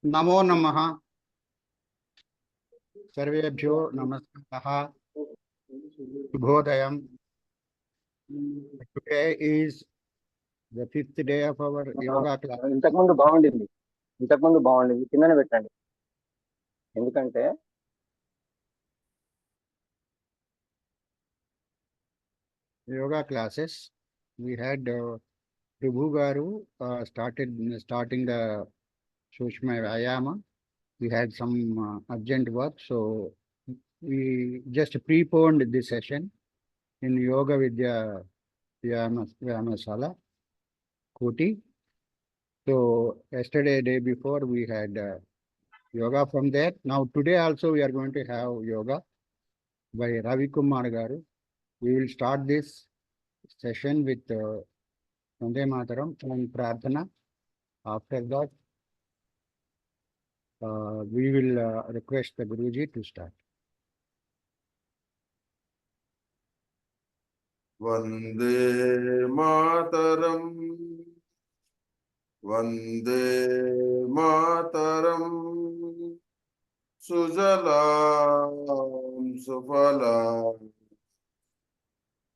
नमो नमः सर्वेभ्यो नमस्कारः शुभोदयम्. Today is the fifth day of our yoga class. ఇంతకుముందు బాగుండింది కిందనే పెట్టండి. ఎందుకంటే yoga classes. We had Prabhu Garu starting the Sushma Vyayama. We had some urgent work, so we just preponed this session in Yoga Vidya Vyamasala Koti. So yesterday, day before, we had yoga from there. Now today also we are going to have yoga by Ravi Kumar Garu. We will start this session with Vande Mataram and Prarthana. After that, we will request the Guruji to start. Vande Mataram, Vande Mataram, Sujalam Sufalam,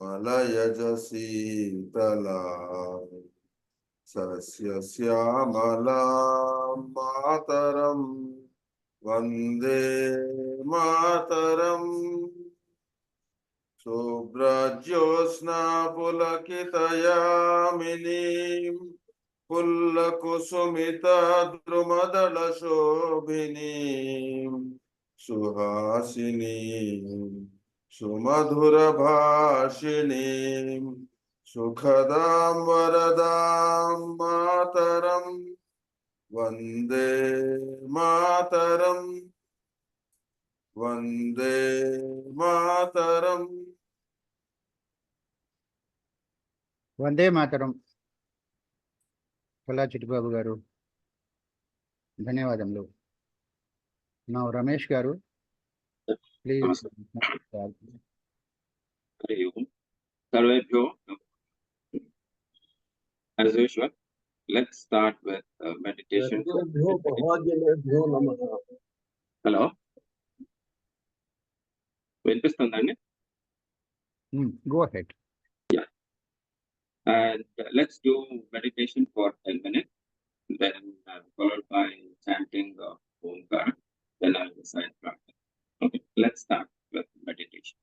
Malayajasitalam, Sasya Syamalam Mataram, Vande Mataram. Subrajyosna pulakitayaminim pullakusumita drumadala shobhinim suhasinim sumadhura bhashinim sukhadam varadam mataram vande mataram vande mataram. Vande Mataram. Kala Chittibabu Garu. ధన్యవాదములు. Now Ramesh Garu, please. Sarvebhyo. As usual, let's start with meditation. Hello. వినిపిస్తుందండి? Go ahead. Yeah. And let's do meditation for 10 minutes, then followed by chanting Omkar, then I'll recite Prarthana. Okay, let's start with meditation.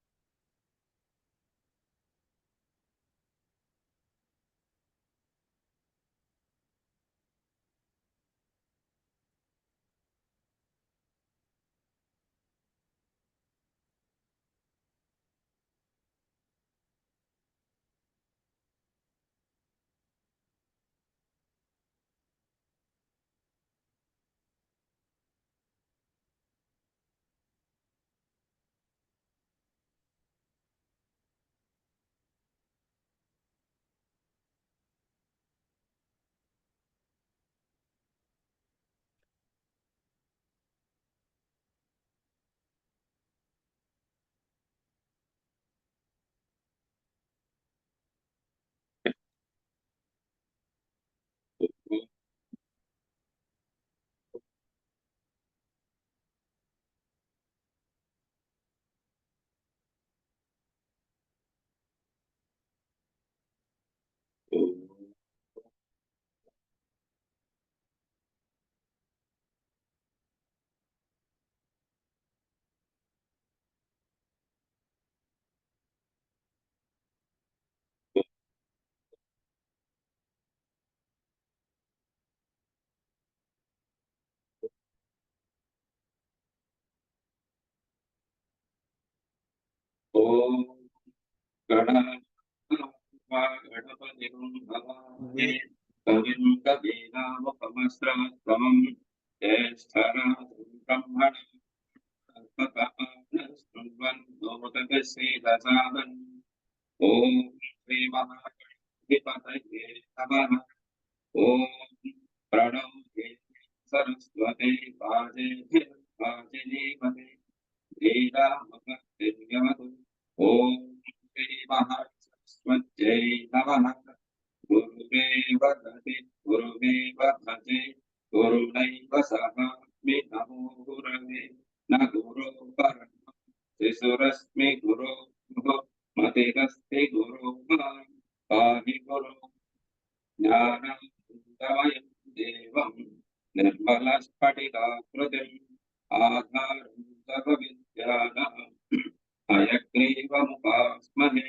Om Gadapati Bhavani Kavim Kavinamupamasratamam Jeshtharatum Brahmana Kalpatamasrunvan Domatakasedasadan Om Shri Mahakadipataye Namaha Om Pranam Saraswate Vajebhir Vajinimate Veda Makadevyamatu Om Shri Mahaswatjay Namaha Gurudeva Bhate Gurunaiva Saha गुरस्मि गुरो मतिरस्ति गुरो पाहि गुरो ज्ञानानन्दमयं देवं निर्मलस्फटिकाकृतिम् आधारं सर्वविद्यानाम् हयग्रीवमुपास्महे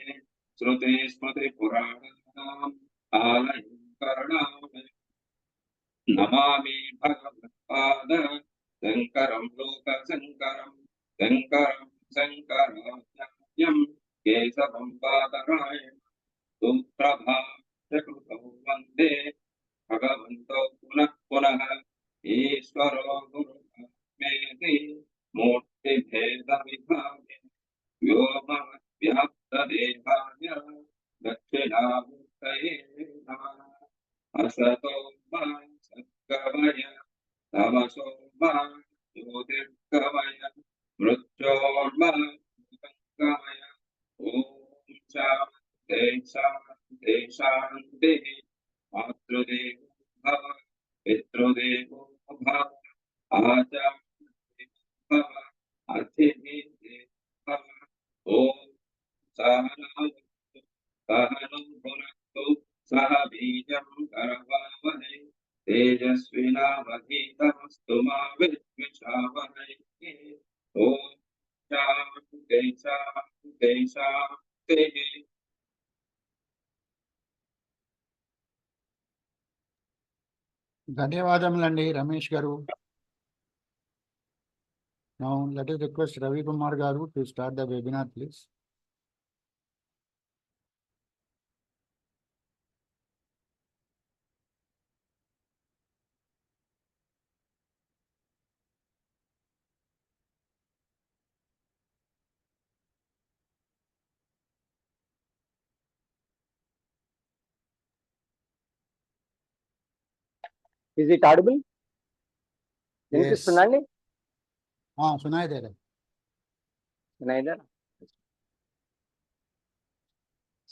श्रुते स्मृतिपुराणानाम् आलयं करुणामयम् नमामि भगवत्पाद शङ्करं लोकशङ्करं शङ्करं शङ्कराचार्यं केशवं पादरायणं सुप्रभातकृतौ वन्दे भगवन्तौ पुनः पुनः ईश्वरो गुरुर्मेति मूर्तिभेदविभागे व्योमव्याप्तदेहाय दक्षिणामूर्तये नमः असतो मा सद्गमय तमसो मा ज्योतिर्गमय मृत्योर्मा गमय ॐ शान्ति शान्ति शान्तिः मातृदेवो भव पितृदेवो भव आचार्यदेवो भव अतिथिदेवो भव ॐ सहनावतु सहनौ भुनक्तु सह बीजं करवावहै तेजस्विनावधीतमस्तु मा विद्विषावहै ॐ शान्ति शान्ति शान्तिः ధన్యవాదములండి రమేష్ గారు. Now let us request Ravi Kumar garu to start the webinar, please. Is it audible? వినిపిస్తుందండి? सुनाई दे रहा है. Neither.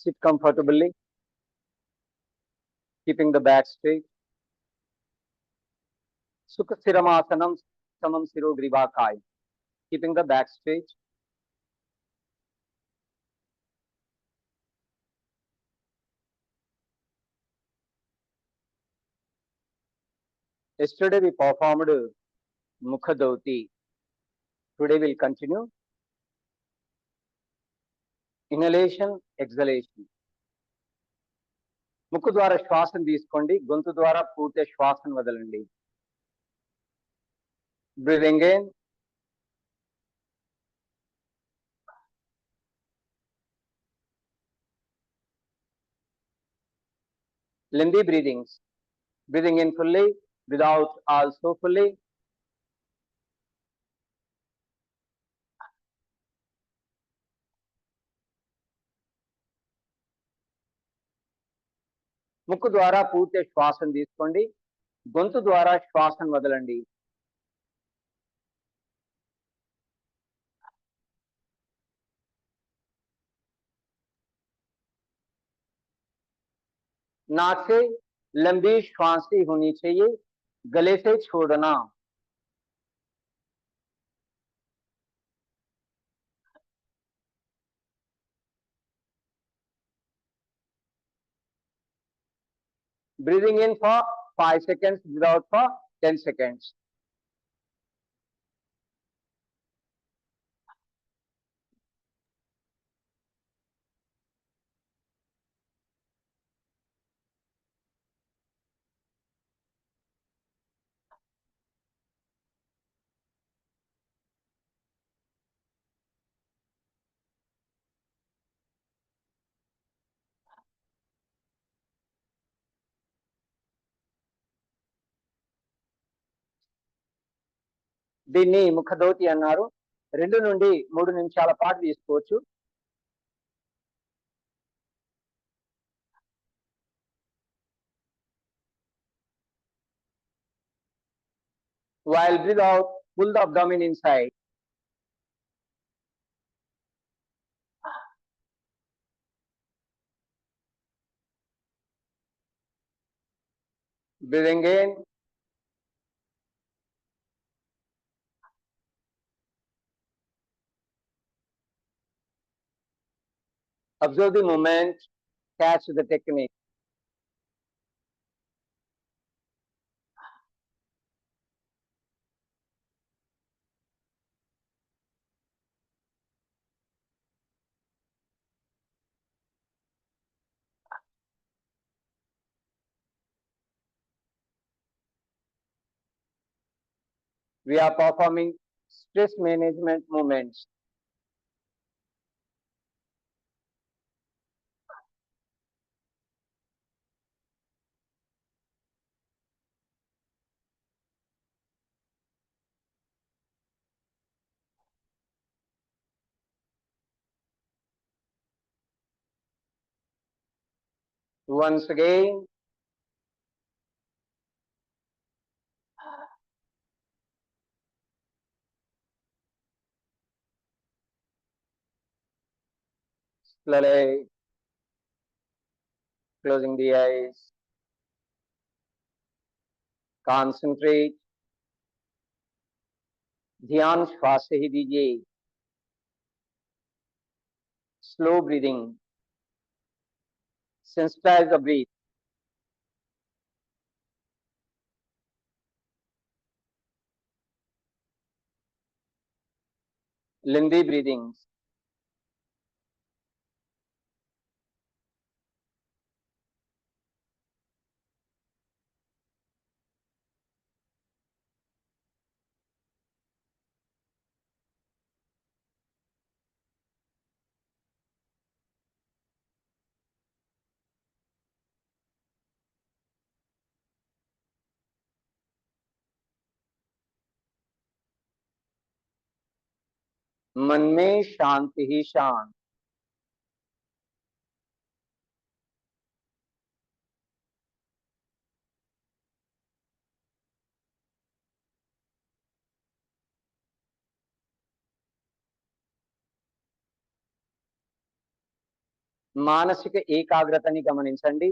Sit comfortably, keeping the back straight. Sukha Sthiramasanam Samam Siro Grivakai. Keeping the back straight. Yesterday we performed Mukha Dhoti. Today we'll continue. Inhalation, exhalation. ముక్కు ద్వారా శ్వాసను తీసుకోండి, గొంతు ద్వారా పూర్తి శ్వాసను వదలండి. Breathing in, lengthy breathings. Breathing in fully, without also fully. ముక్కు ద్వారా పూర్తి శ్వాసను తీసుకోండి, గొంతు ద్వారా శ్వాసను వదలండి. नाक से लंबी श्वासें होनी चाहिए, गले से छोड़ना. Breathing in for 5 seconds, without for 10 seconds. దీన్ని ముఖధోతి అన్నారు. 2 నుండి 3 నిమిషాల పాటు తీసుకోవచ్చు. While breathe out, pull the abdomen inside. Breathing in, Observe the movement, catch the technique. We are performing stress management movements. Once again, slowly closing the eyes. Concentrate. ध्यान श्वास से ही दीजिए. Slow breathing. Sensitize the breath. Lengthy breathings. मन में शांति ही शांत. మానసిక ఏకాగ్రతని గమనించండి.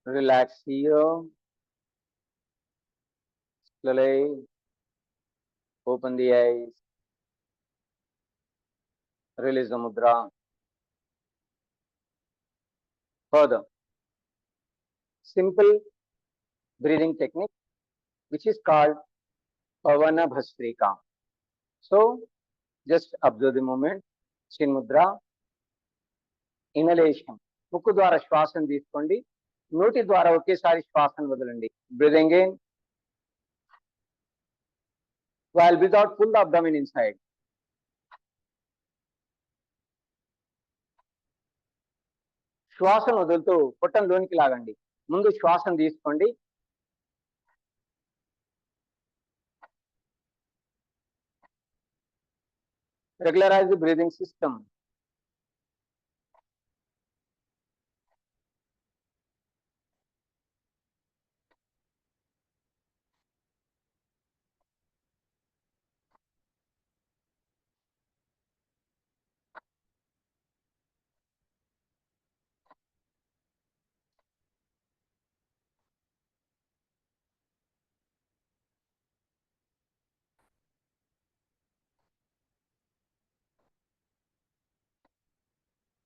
Relax here. Slowly open the eyes. Release the mudra. Further, simple breathing technique which is called Pavana Bhastrika. So, just observe the movement. Chin mudra. Inhalation. ముక్కు ద్వారా శ్వాసను తీసుకోండి. నోటి ద్వారా ఒకేసారి శ్వాసను వదలండి. Breathing in while without full abdomen inside. శ్వాసను వదులుతూ పొట్టను లోనికి లాగండి. ముందు శ్వాసను తీసుకోండి. Regularize the breathing system.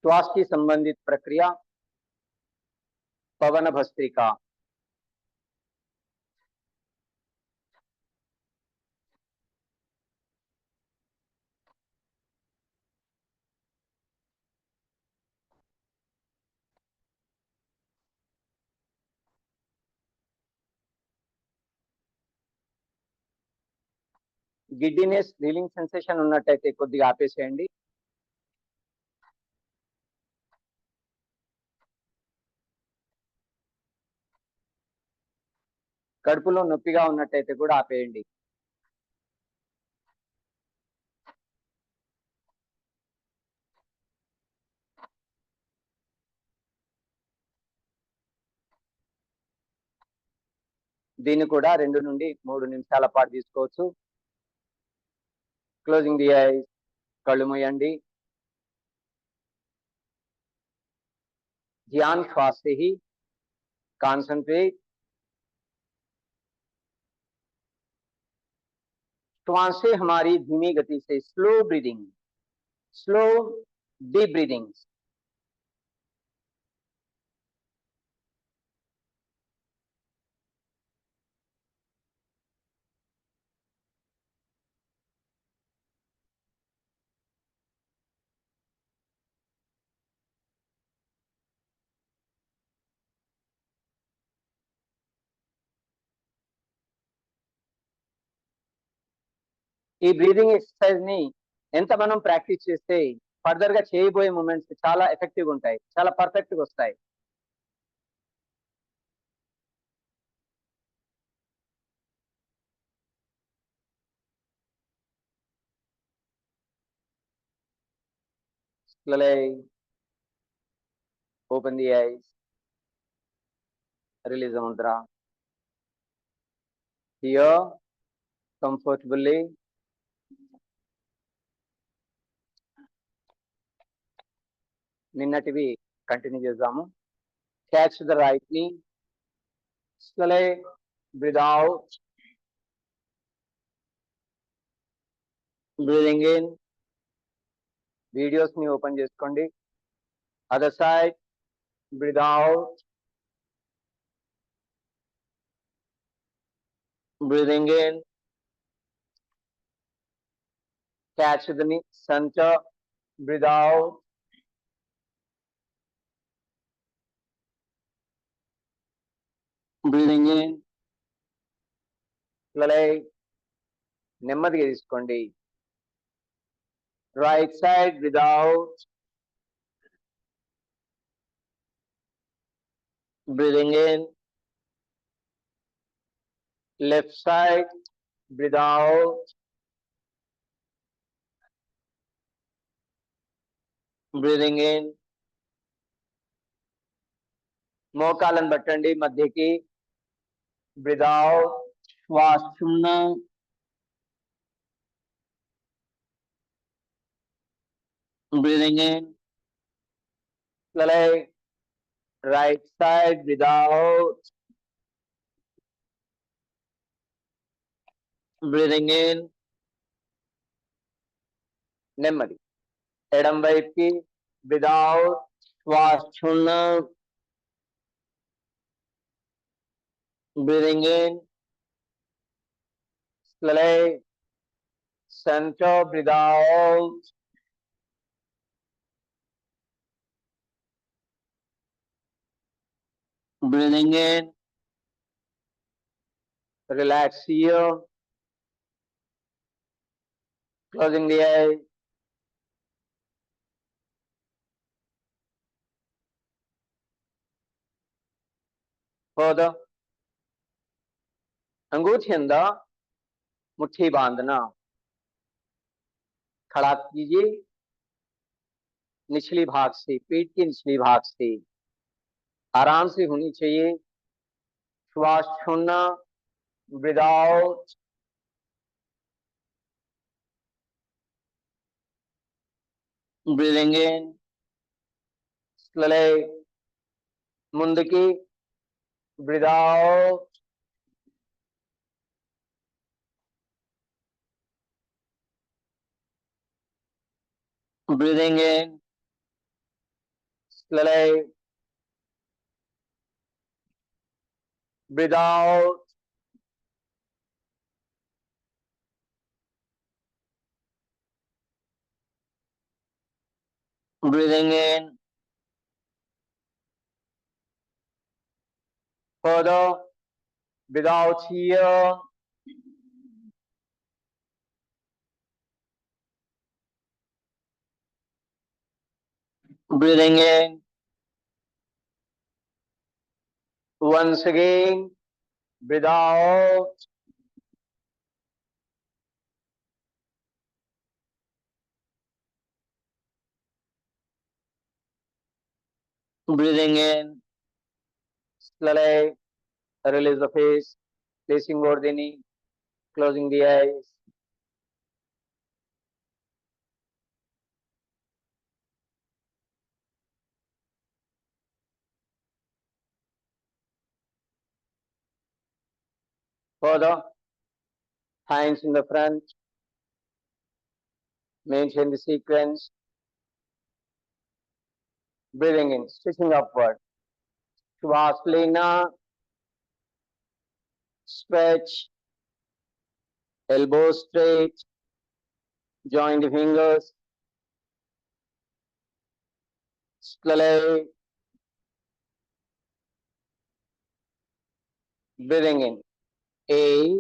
श्वास की संबंधित प्रक्रिया पवन भस्त्रिका. గిడ్డినెస్ రీలింగ్ సెన్సేషన్ ఉన్నట్టయితే కొద్దిగా ఆపేసేయండి. కడుపులో నొప్పిగా ఉన్నట్టయితే కూడా ఆపేయండి. దీన్ని కూడా 2 నుండి 3 నిమిషాల పాటు తీసుకోవచ్చు. Closing the ice. కళ్ళు మూయండి. ध्यान श्वास से ही कॉन्सेंट्रेट, श्वासें हमारी धीमी गति से slow breathing, slow deep breathing. ఈ బ్రీదింగ్ ఎక్సర్సైజ్ ని ఎంత మనం ప్రాక్టీస్ చేస్తే ఫర్దర్ గా చేయబోయే మూమెంట్స్ చాలా ఎఫెక్టివ్ ఉంటాయి, చాలా పర్ఫెక్ట్ గా వస్తాయి. Slowly open the eyes, release the mudra. Here, comfortably. నిన్నటివి కంటిన్యూ చేద్దాము. Catch the right knee. Slowly breathe out. Breathing in. Videos ని ఓపెన్ చేసుకోండి. Other side breathe out. Breathing in. Catch the knee center. Breathe out. Breathing in. Slowly నెమ్మదిగా తీసుకోండి. Right side breathe out. Breathing in. Left side breathe out. Breathing in. మోకాలను పట్టండి మధ్యకి. Breathe out. శ్వాస చున్న. Breathing in. Slowly right side breathe out. Breathing in. నెమ్మది ఎడం వైపుకి. Breathe out. శ్వాస చున్న. Breathing in. Slowly center breathe out. Breathing in. Relax here. Closing the eyes. Further. अंगूठी अंदर, मुट्ठी बांधना. खड़ा कीजिए निचली भाग से, पेट के निचली भाग से आराम से होनी चाहिए. श्वास छोड़ना. Breathe out. Breathing in. Slowly ముందుకి. Breathe out. Breathing in. Slowly. Breathe out. Breathing in. Further. Breathe out here. Breathing in. Once again, breathe out. Breathing in. Slowly release the face, placing over the knee, closing the eyes. Further, hands in the front. Maintain the sequence. Breathing in, stretching upward. Shavasana. Stretch. Elbows straight. Join the fingers. Slowly. Breathing in. 8.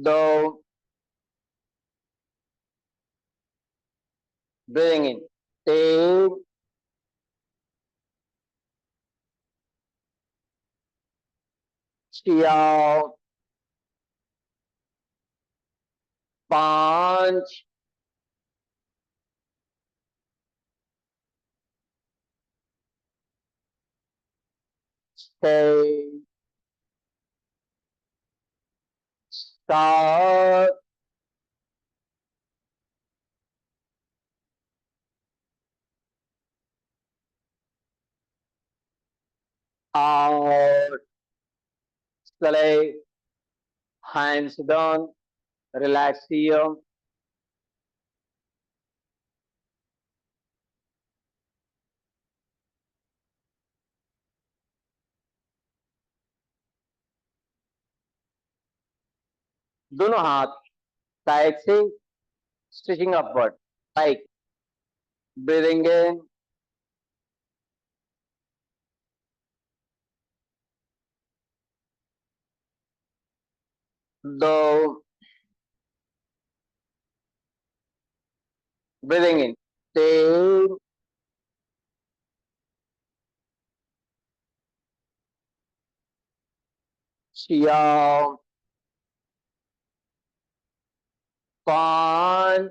Down. Breathing in. 10. Out. Punch. Stay. Start. Out. Slowly. Hands down. Relax here. दोनों हाथ side से stretching upward like breathing in दो breathing in 3 4 5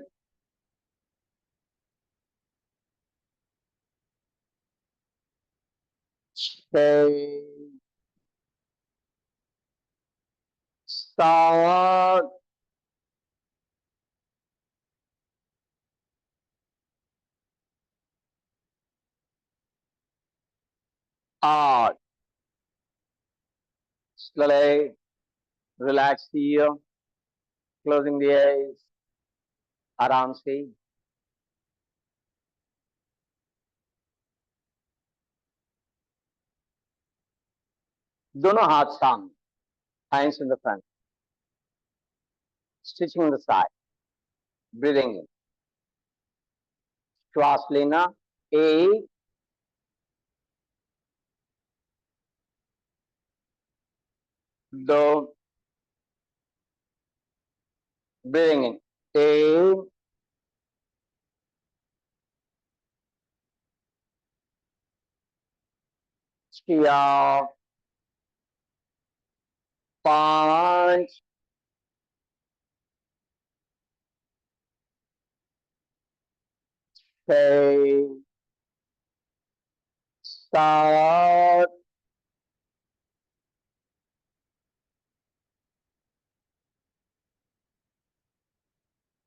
6 7 8 slowly relax here closing the eyes आराम से दोनों हाथ सामने hands in the front stitching the side breathing in श्वास लेना 8 2 breathing in 8 4 5 6 7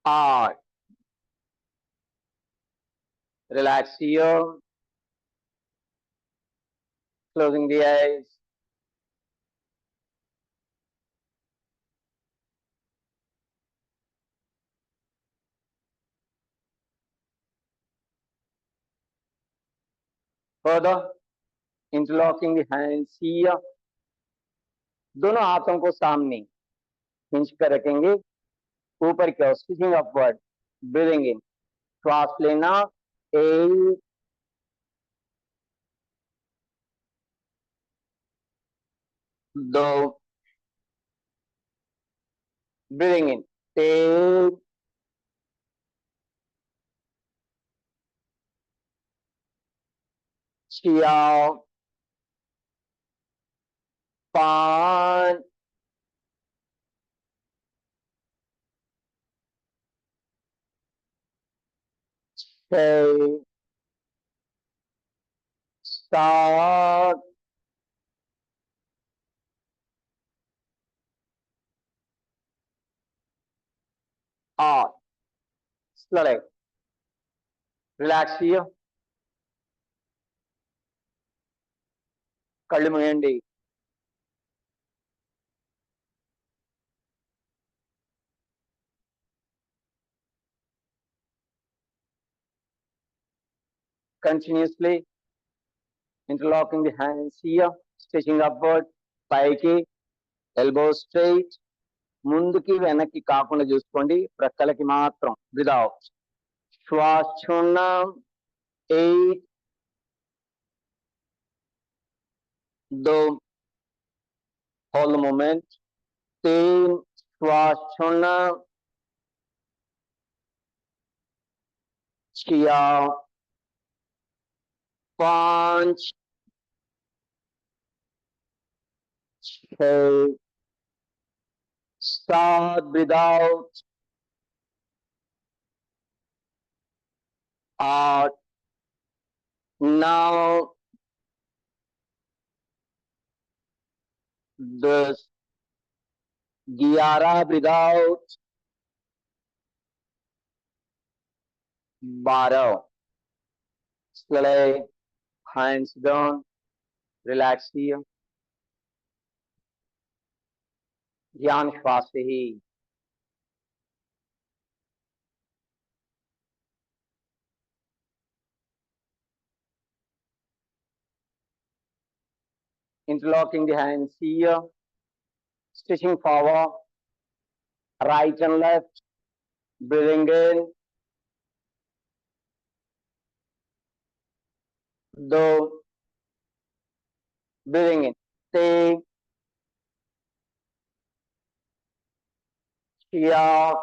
8 relax here closing the eyes further interlocking the hands here दोनों हाथों को सामने खींच कर रखेंगे ऊपर की ओर स्टिचिंग अपवर्ड ब्रीदिंग इन श्वास लेना 8 2 breathing in 10 6 5 6 7 8 slowly relax here కళ్ళు మూయండి. Continuously interlocking the hands here, stretching upward, పైకి, elbow straight, ముందుకి వెనక్కి కాకుండా చూసుకోండి, ప్రక్కలకి మాత్రం, without. శ్వాసోన్నం 8, 2, hold the moment, 3, శ్వాసోన్నం 4, 5, 6, 7, without, 8, 9, 10, 11 without, 12. Slowly, hands down, relax here. ध्यान श्वास से ही interlocking the hands here, stretching forward, right and left, breathing in, 2, breathing in, 3, 4,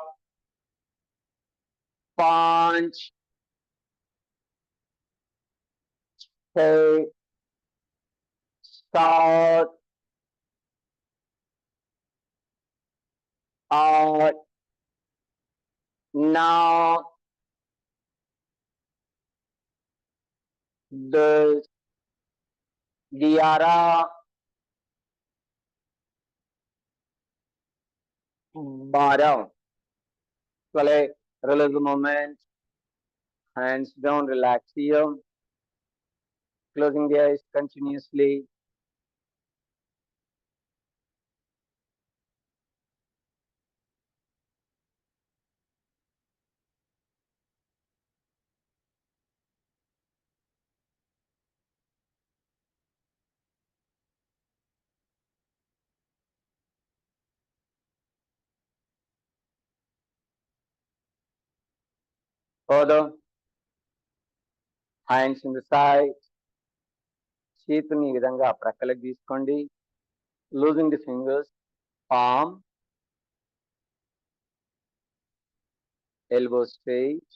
5, 6, 7, 8, 9, 10, 11, 12. Slowly release the moment, hands down, relax here, closing the eyes continuously. Further, hands in the side, చేతుని ఈ విధంగా ప్రక్కలకు తీసుకోండి, losing the fingers, palm, elbow straight,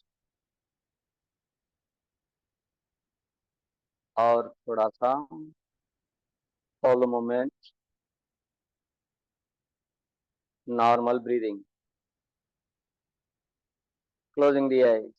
और थोड़ा सा hold the moment, normal breathing, closing the eyes.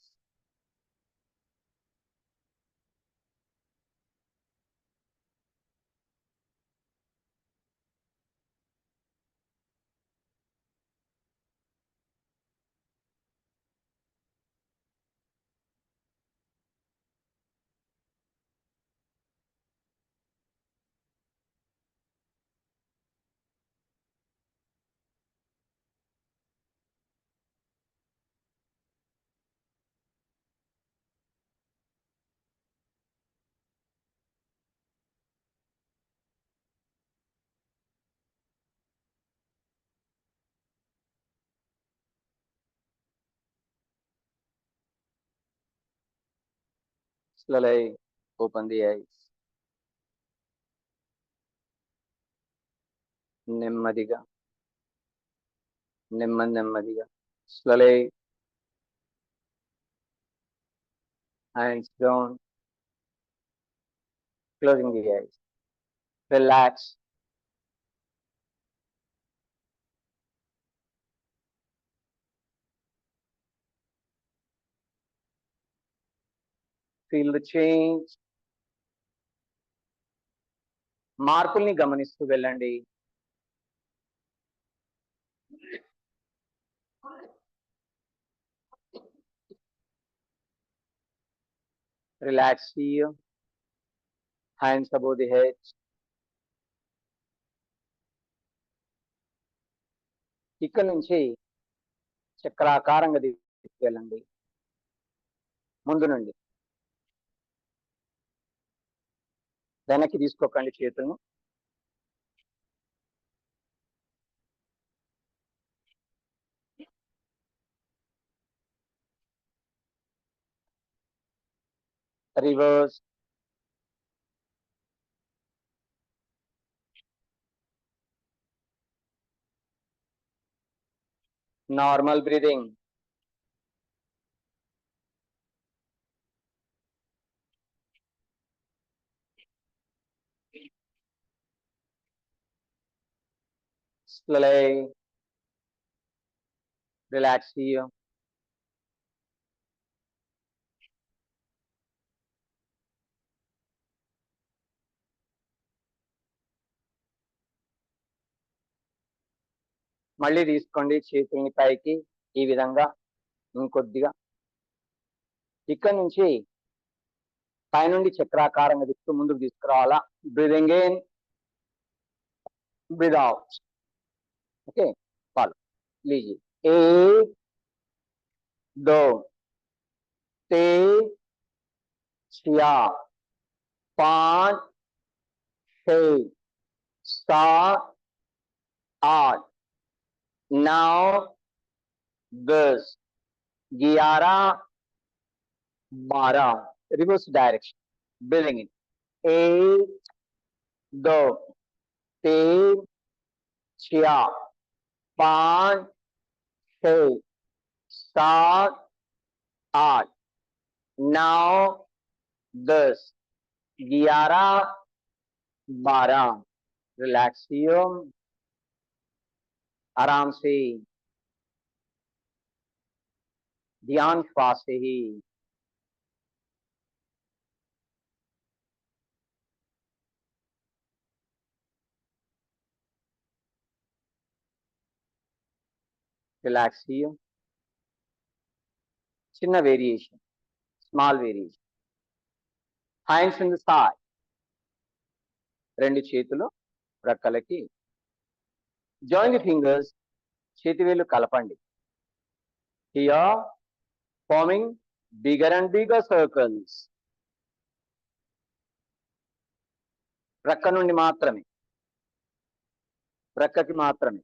Slowly open the eyes. నెమ్మదిగా, నెమ్మదిగా. Slowly, hands down, closing the eyes. Relax. Feel the change. మార్పుల్ని గమనిస్తూ వెళ్ళండి. Relax here. Hands above the head. ఇక్కడ నుంచి చక్రాకారంగా తీసుకెళ్ళండి. ముందు నుండి వెనక్కి తీసుకోకండి చేతులను. Reverse. Normal breathing. Slowly relax here. మళ్ళీ తీసుకోండి చేతుల్ని పైకి ఈ విధంగా ఇంకొద్దిగా. ఇక్కడ నుంచి పైనుండి చక్రాకారంగా తీస్తూ ముందుకు తీసుకురావాలా. Breathing in, breathe out. Okay, follow. लीजिए 1 2 3 4 5 6 7 8 9 10 11 12. Reverse direction. Breathing in 1 2 3 4 5 6 7 8 9 10 11 12. Relax here. आराम से ध्यान श्वास से ही. Relax here. చిన్న variation, small variation. Hands in the side. రెండు చేతులు ప్రక్కలకి. Join the fingers. చేతివేలు కలపండి. Here forming bigger and bigger circles. ప్రక్క నుండి మాత్రమే, ప్రక్కకి మాత్రమే.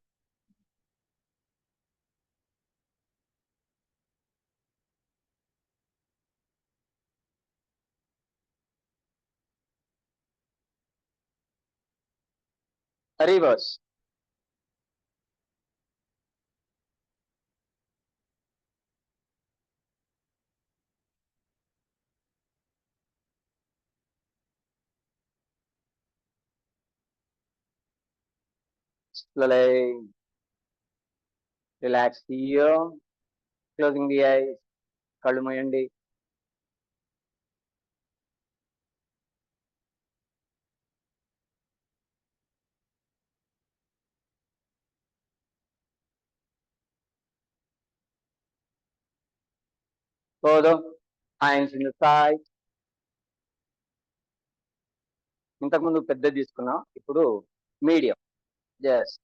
Reverse. Slowly relax here. Closing the eyes. కళ్ళు మూయండి. Further, hands in the side. ఇంతకుముందు పెద్ద తీసుకున్నాం, ఇప్పుడు medium. Just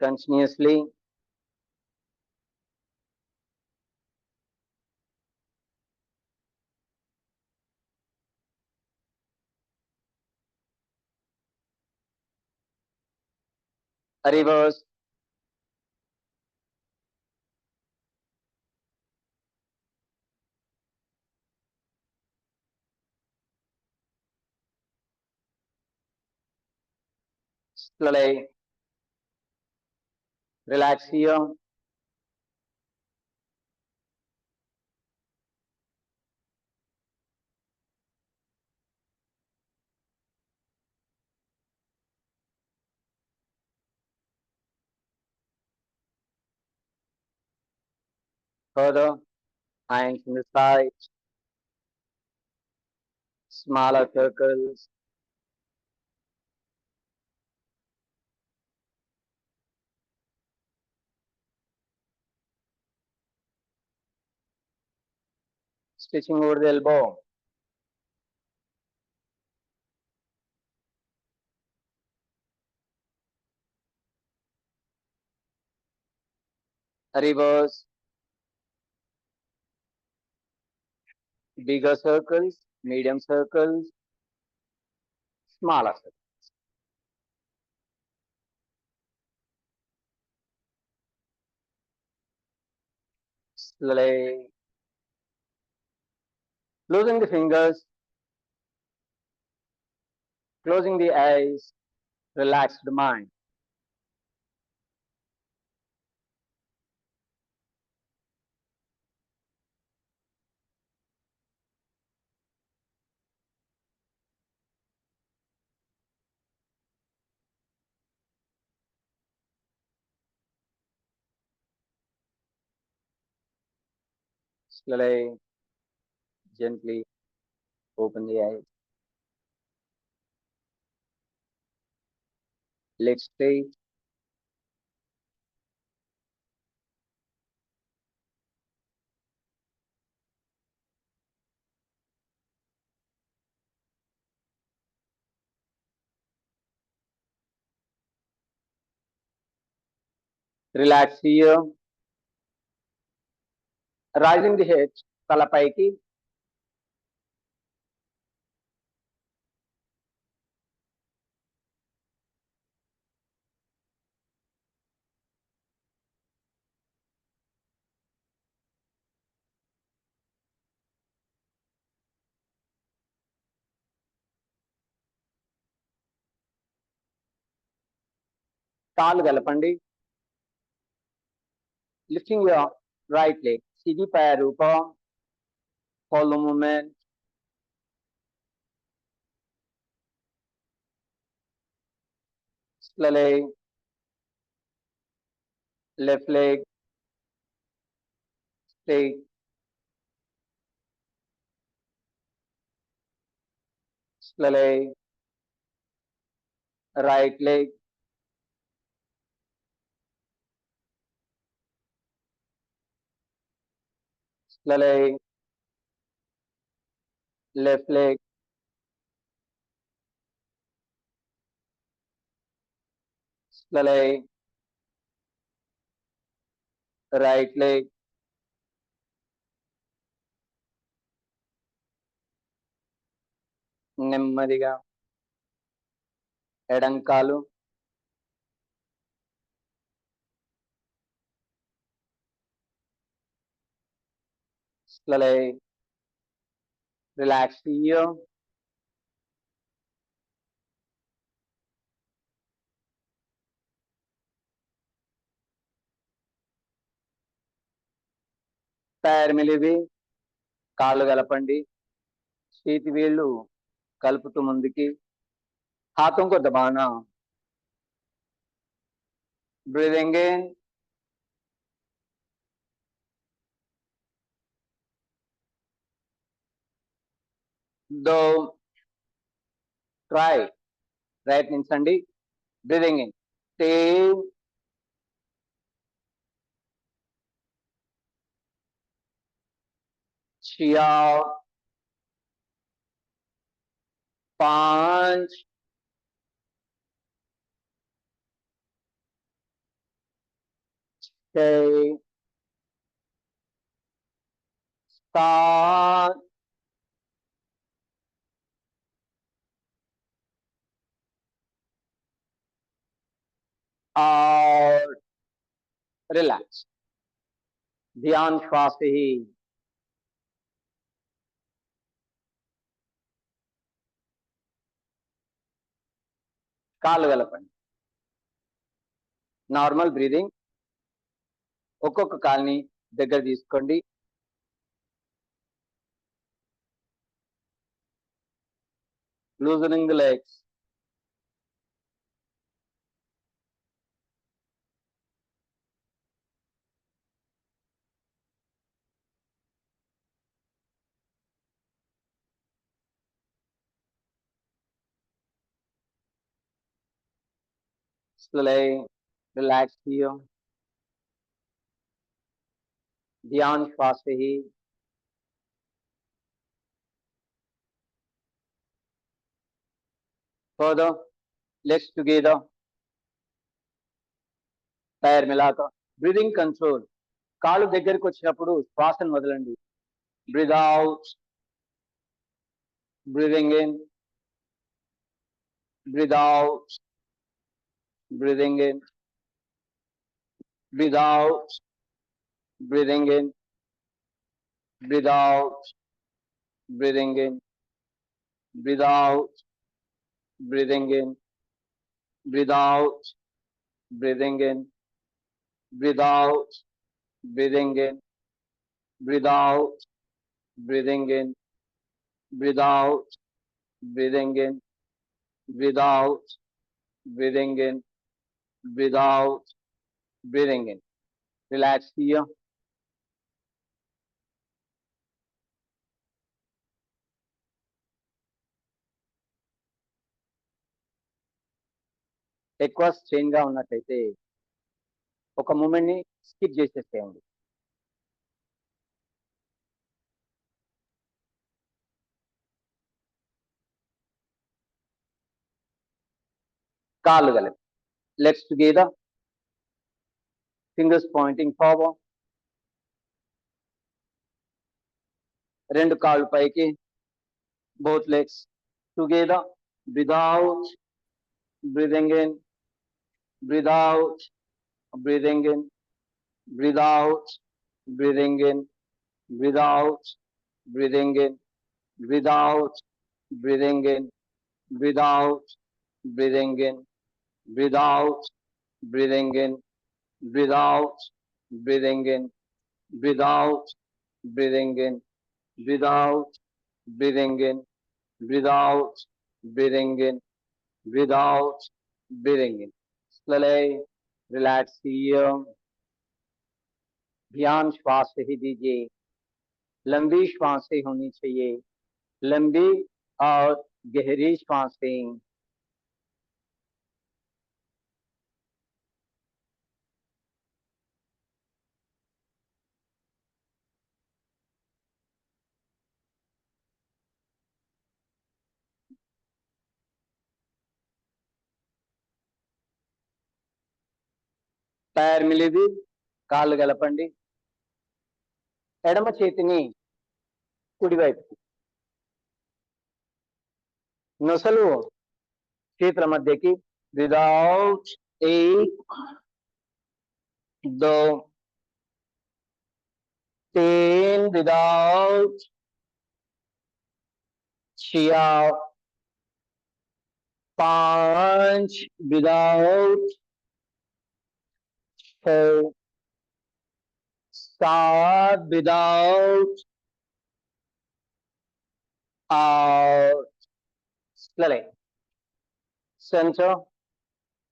continuously. Reverse. Slowly relax here. Further, hands in the side. Smaller circles. Stitching over the elbow. reverse, bigger circles, medium circles, smaller circles. Slowly loosen the fingers, closing the eyes, relax the mind. Slowly, gently open the eyes. Legs straight. Relax here. Rising the head, tala paiki. కాళ్ళు కలపండి. Lifting your right leg. सीधी पैर ऊपर. Follow movement. Slowly. Left leg. Straight. Slowly. Right leg. Slowly. Left leg. Slowly. Right leg. నెమ్మదిగా ఎడం కాలు. Slowly. Relax here. पैर मिलिవి. కాళ్ళు కలపండి. చేతి వేళ్ళు కలుపుతూ ముందుకి. हाथों को दबाना. Breathing in. 2. Try. ప్రయత్నించండి. Breathing in. 3. 4. 5. 6. 7. 8. रिलैक्स. ध्यान श्वास से ही. కాళ్ళు కలపండి. Normal breathing. ఒక్కొక్క కాల్ని దగ్గర తీసుకోండి. Loosening the legs. Slowly relax here. ध्यान श्वास से ही. Further, legs together. पैर मिलाकर. Breathing control. కాళ్ళు దగ్గరికి వచ్చినప్పుడు శ్వాసను వదలండి. Breathe out, breathing in, breathe out, breathing in, breathe out, breathing in, breathe out, breathing in, breathe out, breathing in, breathe out, breathing in, breathe out, breathing in, breathe out, breathing in, breathe out, breathing in, breathe out, breathing in, breathe out, breathing in. Relax here. ఎక్కువ strain గా ఉన్నట్లయితే ఒక moment ని స్కిప్ చేసేసేయండి. కాళ్ళు కలిపి legs together, fingers pointing forward, రెండు కాళ్ళు పైకి, both legs together, breathe out, breathing in, breathe out, breathing in, breathe out, breathing in, breathe out, breathing in, breathe out, breathing in, breathe out, breathing in, breathe out, breathing in, breathe out, breathing in, breathe out, breathing in, breathe out, breathing in, breathe out, breathing in, breathe out, breathing in. Slowly relax here. ध्यान श्वास ही दीजिए, लंबी श्वासें होनी चाहिए, लंबी और गहरी श्वासें। पैर मिलिవి, కాళ్ళు గలపండి. ఎడమ చేతిని కుడివైపుకి, నొసలు చేతుల మధ్యకి. Breathe out, 1 2 3, breathe out 4 5, breathe out 6 7, breathe out, out, slowly. Center,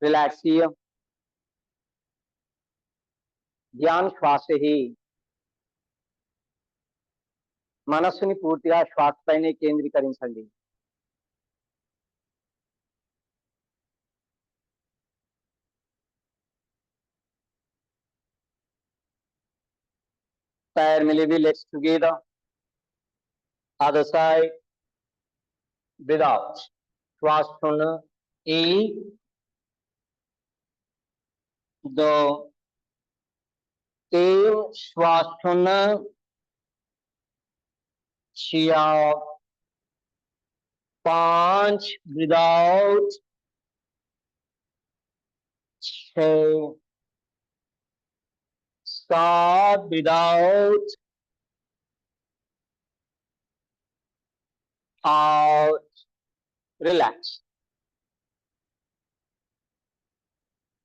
relax here. Dhyan శ్వాస హి, మనస్సుని పూర్తిగా శ్వాస పైనే కేంద్రీకరించండి. पैर मिलिవి, legs together, other side, breathe out. श्वास छोड़ना, 1 2 3, श्वास छोड़ना, 4 5, breathe out 6 7, breathe out, out, relax.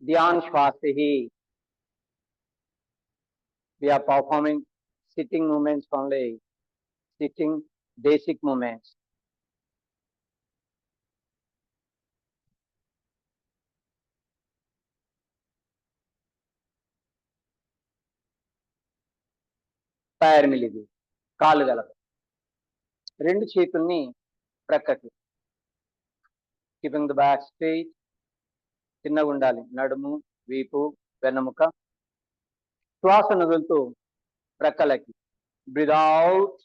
ध्यान श्वास ही. We are performing sitting movements only, sitting basic movements. पैर मिलिవి, కాళ్ళు గలప, రెండు చేతుల్ని ప్రక్కకి, కీపింగ్ ద బ్యాక్ స్ట్రైట్. చిన్నగా ఉండాలి నడుము, వీపు, వెన్నెముక. శ్వాసను వదులుతూ ప్రక్కలకి. Breathe out,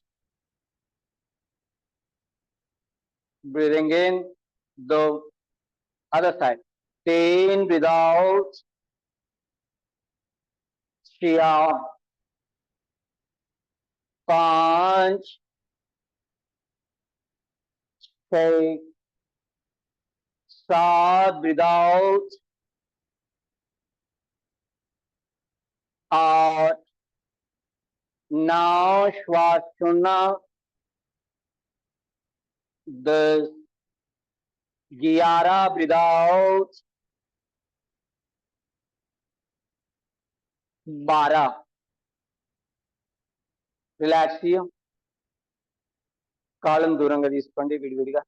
breathing in, the other side. 10, breathe out, 3 5 6 7 breathe out 8 9 श्वास छोड़ना 10 11 breathe out 12 రిలాక్స్ చేయం కాళ్ళను దూరంగా తీసుకోండి విడివిడిగా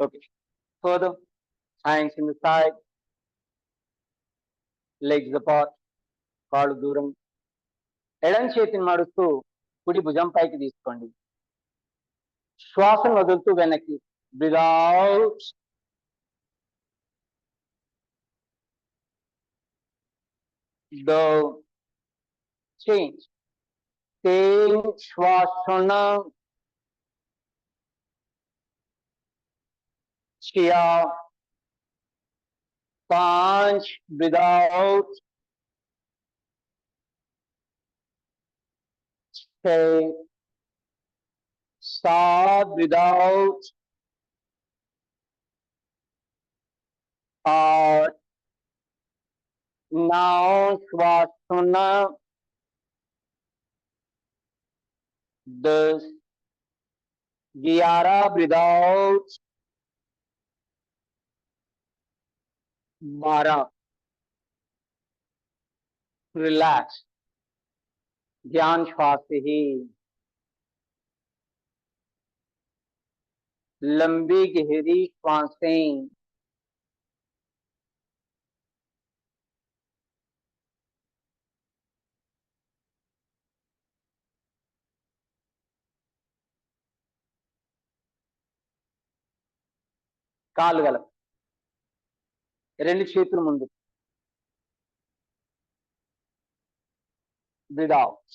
okay further hands in the side legs apart కాళ్ళు దూరం ఎడం చేతిని మడుస్తూ కుడి భుజం పైకి తీసుకోండి శ్వాసను వదులుతూ వెనక్కి బ్రీత్ అవుట్ డౌన్ చేంజ్ 3 श्वास छोड़ना 6 5 breathe out 6 7 breathe out 8 9 श्वास छोड़ना 10 11 breathe out 12 रिलैक्स ध्यान श्वास से ही लंबी गहरी श्वासें కాళ్ళు గలప రెండు చేతులు ముందు breathe out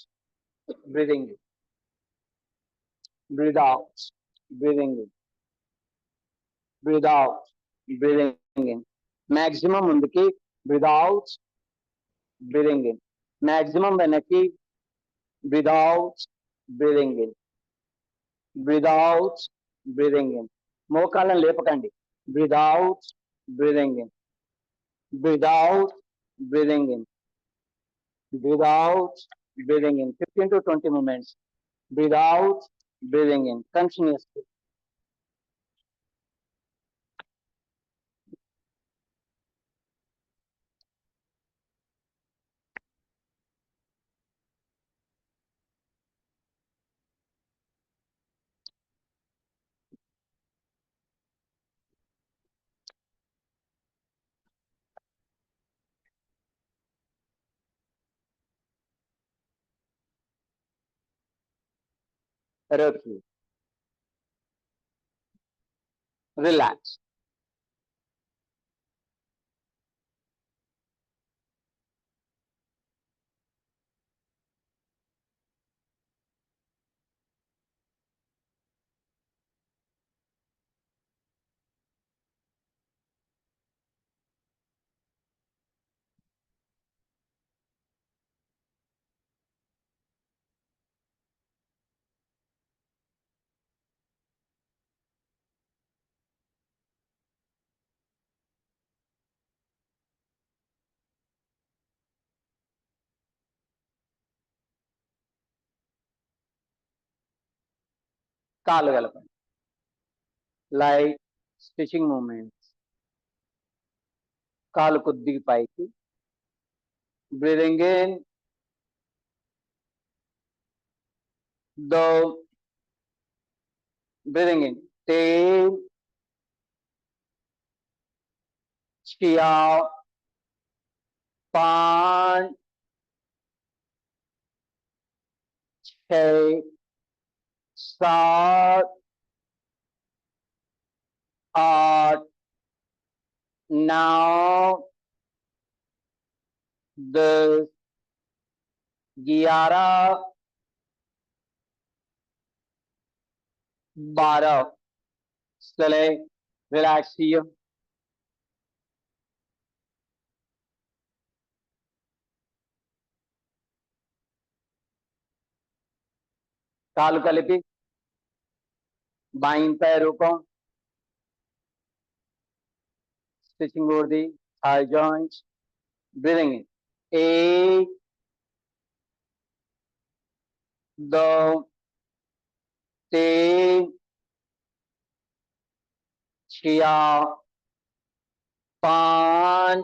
breathing in breathe out breathing in breathe out breathing in maximum ముందుకి breathe out breathing in maximum వెనక్కి breathe out breathing in breathe out breathing in మోకాళ్ళను లేపకండి breathe out breathing in breathe out breathing in breathe out breathing in 15 to 20 moments breathe out breathing in continuously rotary relax కాళ్ళు కలపండి light stitching moments కాలు కొద్దిగా పైకి breathing in though breathing in 3 4 5 6 7 8 9 10 11 12 चले relax किया కాలు కలిపి बाइन पैरों को stretching over the thigh joints, breathing in 8 2 3 4 5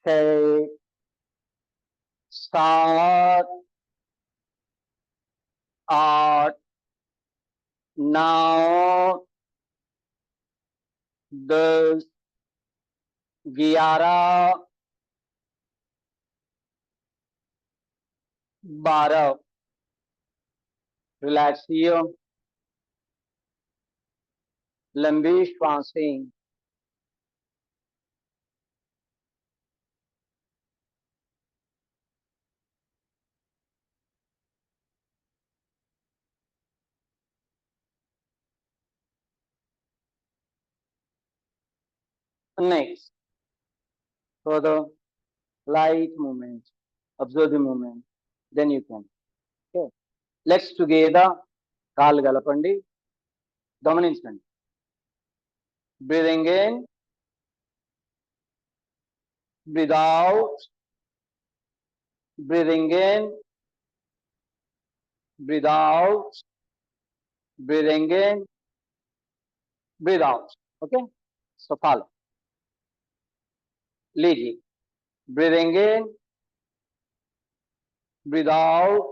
6 7 8 9 10 11 12 relax किया लंबी श्वासें next further light movement, observe the movement, then you can. Okay, let's together కాళ్ళు కలపండి గమనించండి breathing in breathe out breathing in breathe out breathing in breathe out. Okay, so follow लीजिए breathing in breathe out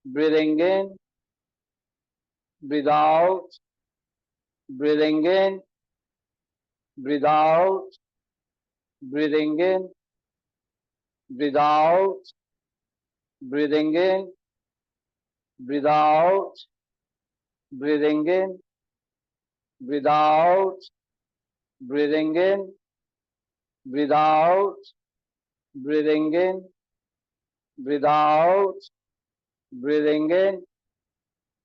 breathing in breathe out breathing in breathe out breathing in breathe out breathing in breathe out breathing in breathe out breathing in breathe out breathing in breathe out breathing in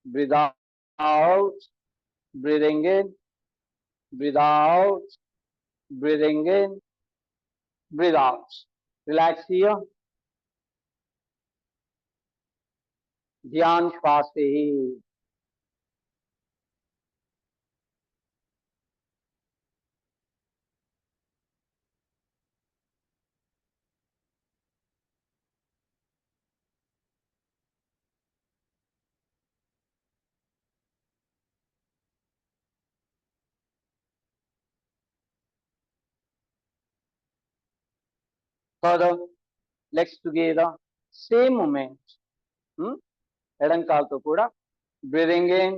breathe out breathing in breathe out breathing in breathe out. Relax here. ध्यान श्वास से ही further legs together same movement ఎడం కాలుతో కూడా breathing in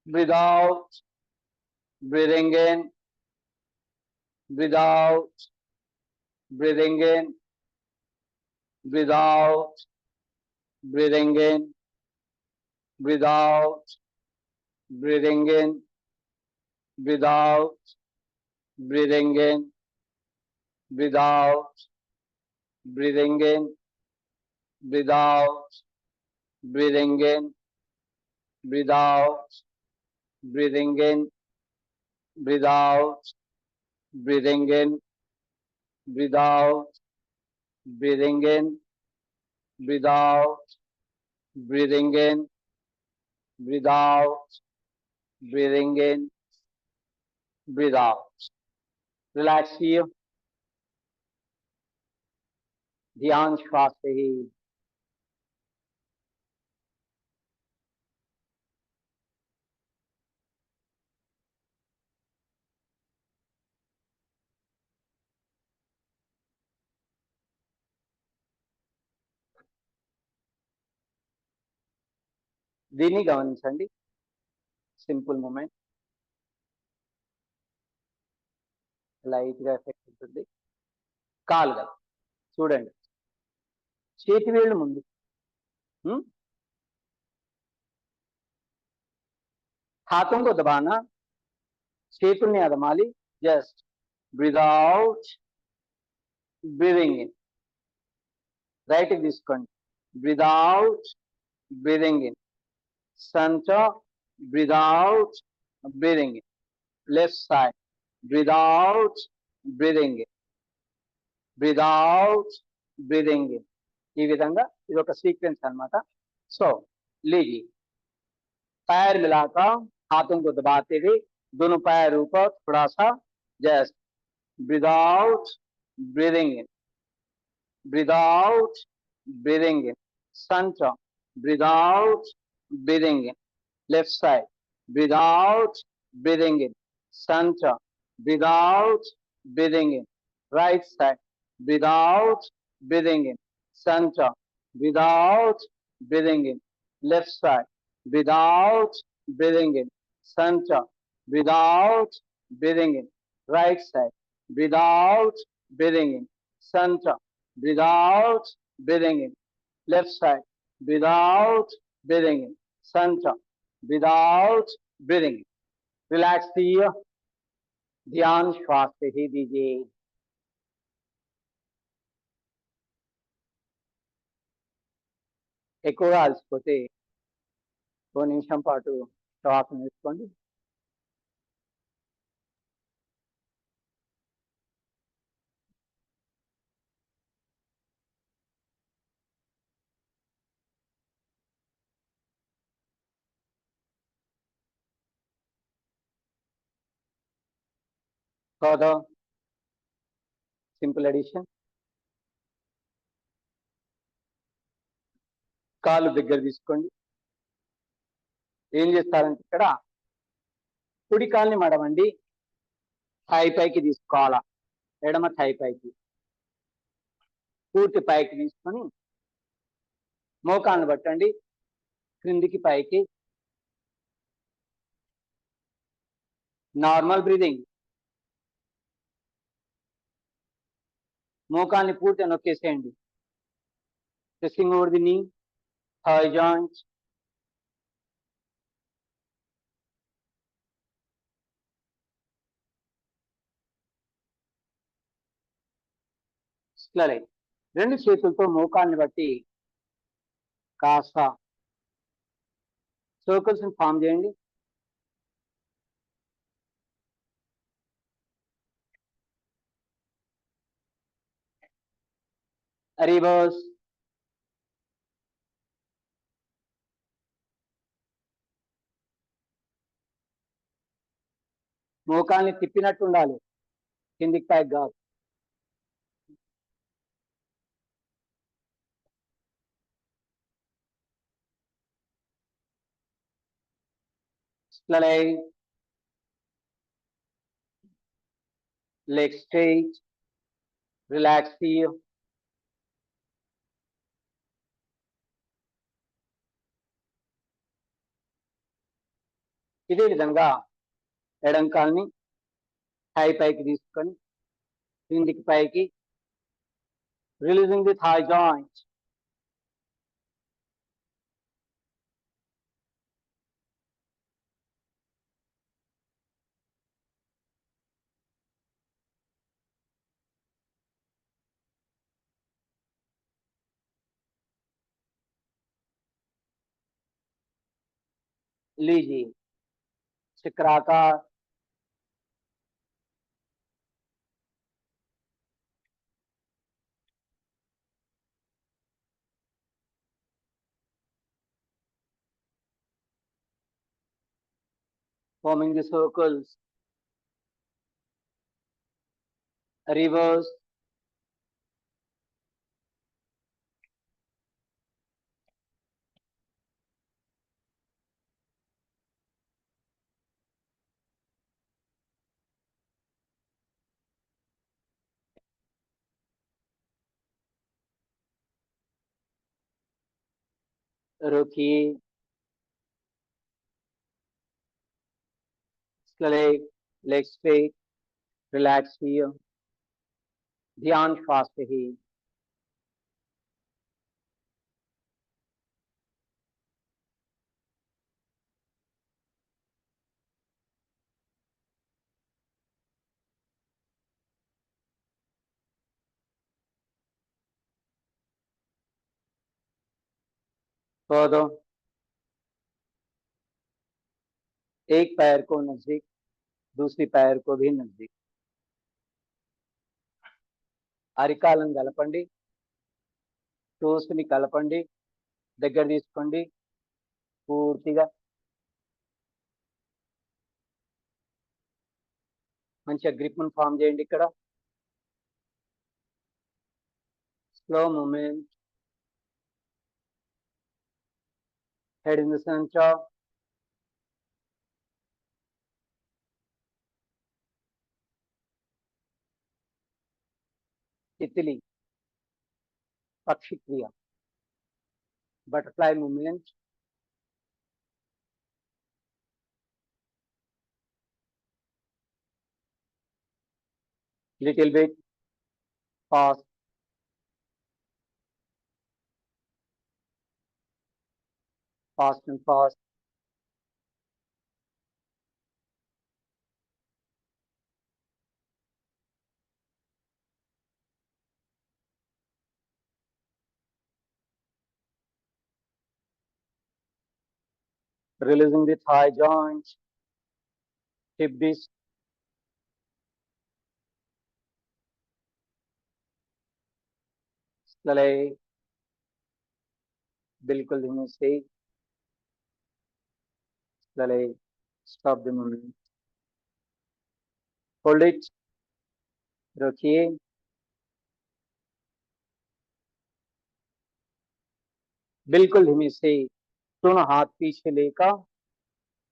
breathe out breathing in breathe out breathing in breathe out breathing in breathe out breathing in breathe out breathing in breathe out breathing in breathe out breathing in breathe out breathing in breathe out breathing in breathe out breathing in breathe out breathing in breathe out breathing in breathe out. Relax here. ध्यान श्वास से ही దీన్ని గమనించండి simple moment light గా effect ఉంటుంది కాలు కదా చూడండి చేతి వేళ్ళు ముందు हाथों को दबाना చేతుల్ని అదమాలి. Just breathe out, breathing in. రైట్కి తీసుకోండి. Breathe out, breathing in. Centre, breathe out, breathing in. Left side, breathe out, breathing in. Breathe out, breathing in. ఈ విధంగా ఇది ఒక సీక్వెన్స్ అన్నమాట. సో लीजिए, पैर मिलाकर हाथों को दबाते हुए दोनों पैर ऊपर थोड़ा सा. Just breathe out, breathing in. Breathe out, breathing in. Centre, breathe out, breathing in. Left side, breathe out, breathing in. Centre, breathe out, breathing in. Right side, breathe out, breathing in. Centre, breathe out, breathing in. Left side, breathe out, breathing in. Center, breathe out, breathing in. Right side, breathe out, breathing in. Center, breathe out, breathing in. Left side, breathe out, breathing in. Center, breathe out, breathing in. Relax the ear. ध्यान श्वास से ही दीजिए. ఎక్కువగా అలసిపోతే 1 నిమిషం పాటు శ్వాసను తీసుకోండి. Further simple addition. కాళ్ళు దగ్గర తీసుకోండి. ఏం చేస్తారంటే ఇక్కడ కుడి కాల్ని మడమండి, థై పైకి తీసుకోవాలా. ఎడమ థై పైకి పూర్తి పైకి తీసుకొని మోకాన్ని పట్టండి, క్రిందికి పైకి. Normal breathing. మోకాన్ని పూర్తిగా నొక్కేసేయండి. Pressing over the knee, thigh joints. స్లై. రెండు చేతులతో మోకాన్ని బట్టి కాస్త సర్కిల్స్ ఫామ్ చేయండి. రివర్స్. మోకాల్ని తిప్పినట్టు ఉండాలి, కిందికి పైకి కాదు. Slide, leg straight, relax here. ఇదే విధంగా ఎడం కాల్ని థై పైకి తీసుకొని కిందికి పైకి, రిలీజింగ్ ది థై జాయింట్. लीजिए चक्राकार. Forming the circles. Reverse. रोकिए. Slide, leg straight, relax here. ध्यान श्वास से ही. छो दो। एक पैर को नजदीक, दूसरी पैर को भी नजदीक। అరికాలను కలపండి, టోస్ని కలపండి, దగ్గర తీసుకోండి పూర్తిగా. మంచిగా గ్రిప్ ను ఫామ్ చేయండి ఇక్కడ. Slow moment, head in the center. तितली, पक्षी क्रिया, butterfly movement. Little bit fast. Fast and fast. Releasing the thigh joints, hip disc. Slowly, बिल्कुल धीमे से. Slowly, stop the movement. Hold it. रखिए. बिल्कुल धीमे से दोनों हाथ पीछे लेकर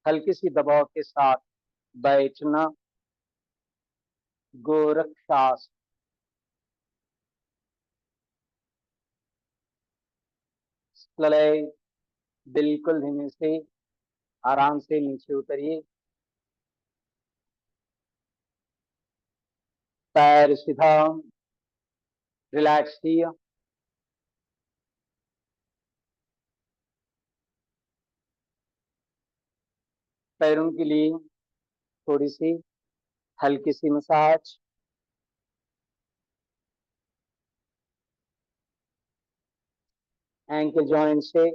हल्की सी दबाव के साथ बैठना. गोरक्षासन. बिल्कुल धीमे से आराम से नीचे उतरिए. पैर सीधा, रिलैक्स किया. पैरों के लिए थोड़ी सी हल्की सी मसाज. एंकल जॉइंट से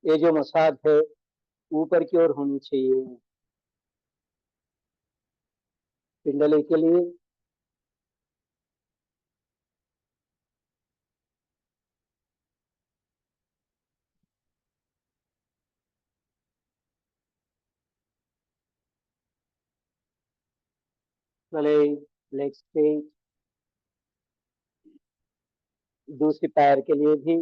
ये जो मसाज है ऊपर की ओर होनी चाहिए. पिंडली के लिए लेग स्ट्रेच. दूसरी पैर के लिए भी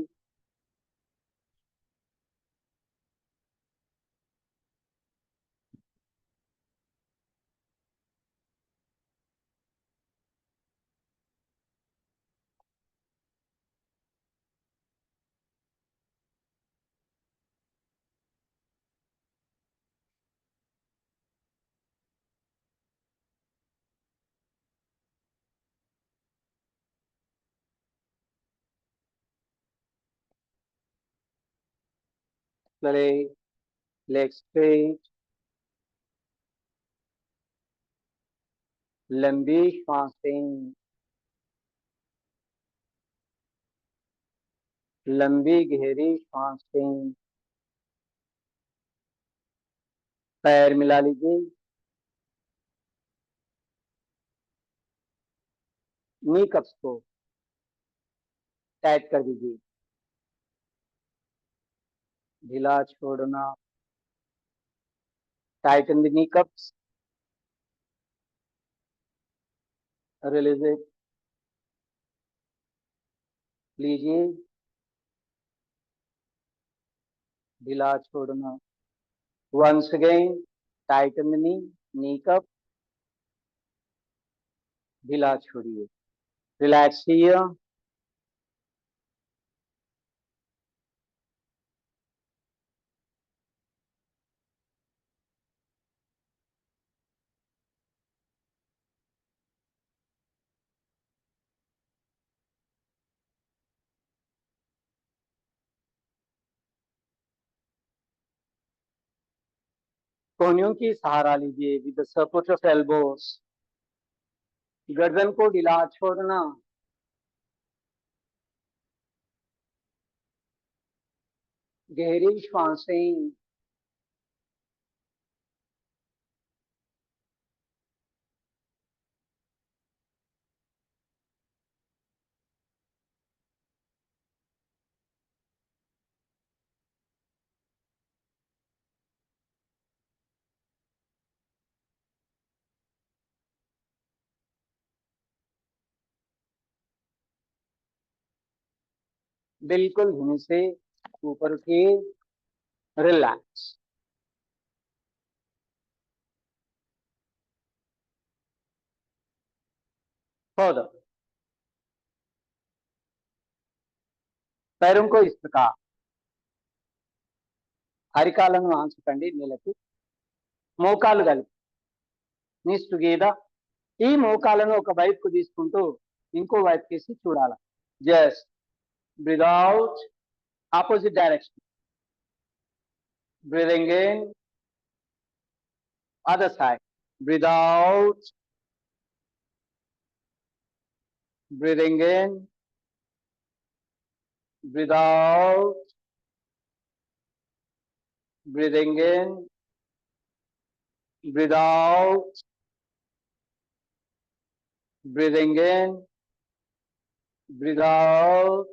लेग स्ट्रेच. लंबी सांसें, लंबी गहरी सांसें. पैर मिला लीजिए. नी कप्स को टाइट कर दीजिए. ढीला छोड़ना. Titan the knee cups. Release it. लीजिए. ढीला छोड़ना. Once again, tighten the knee cup. ढीला छोड़िए. Relax here. कोहनियों की सहारा लीजिए with the support of elbows. गर्दन को ढीला छोड़ना. गहरी श्वासें बिल्कुल धीमे से ऊपर के रिलैक्स। फर्दर पैरों को इस प्रकार అరికాలను ఆంచుకండి నేలకి, మోకాలు కలిపి నీస్ టుగెదర్. ఈ మోకాలను ఒక వైపుకు తీసుకుంటూ ఇంకో వైపు కేసి చూడాలి. Just breathe out opposite direction, breathing in other side, breathe out, breathing in, breathe out, breathing in, breathe out, breathing in, breathe out,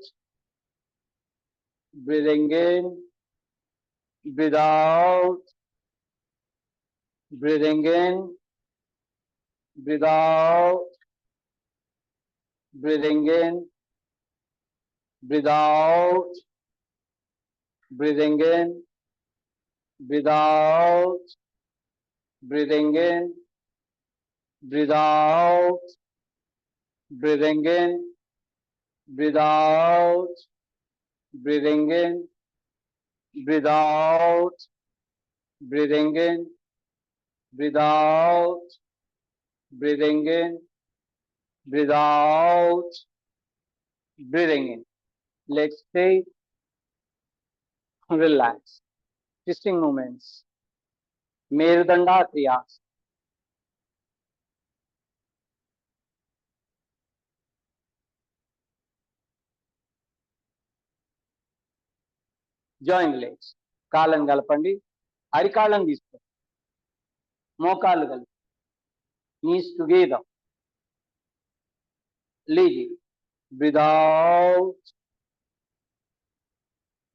breathing in, breathe out, breathing in, breathe out, breathing in, breathe out, breathing in, breathe out, breathing in, breathe out, breathing in, breathe out, breathing in, breathe out, breathing in, breathe out, breathing in, breathe out, breathing in. Let's take relax. Twisting movements. Merudanda Kriyas. Join legs. కాళ్ళను కలపండి, అరికాళ్ళను తీసుకో, మోకాళ్ళు కలిపి knees together. Lead it. Breathe out,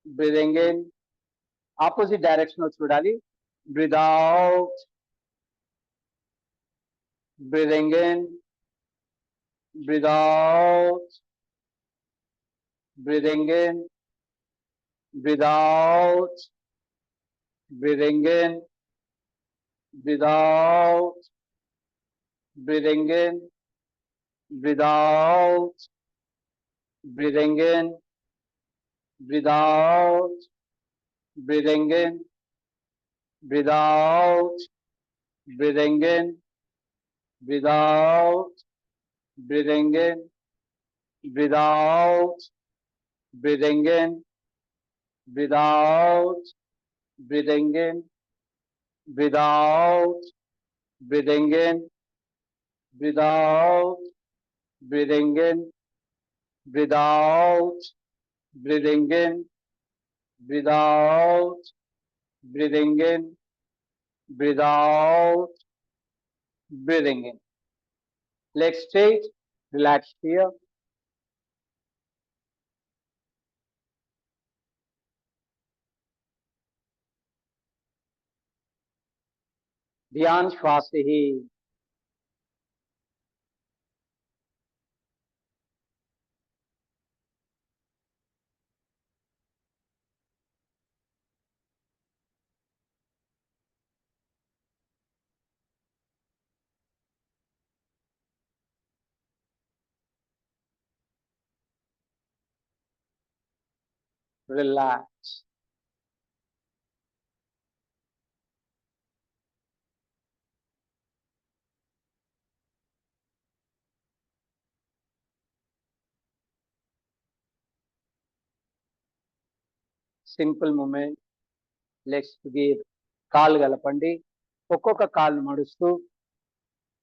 breathing in. Opposite direction లో చూడాలి. Breathe out, breathing in, breathe out, breathing in, breathe out, breathing in, breathe out, breathing in, breathe out, breathing in, breathe out, breathing in, breathe out, breathing in, breathe out, breathing in, breathe out, breathing in, breathe out, breathing in, breathe out, breathing in, breathe out, breathing in, breathe out, breathing in, breathe out, breathing in, breathe out, breathing in. Legs straight, relaxed here. ध्यान श्वास से ही relax. Simple moment. Legs together. కాళ్ళు కలపండి, ఒక్కొక్క కాళ్ళు మడుస్తూ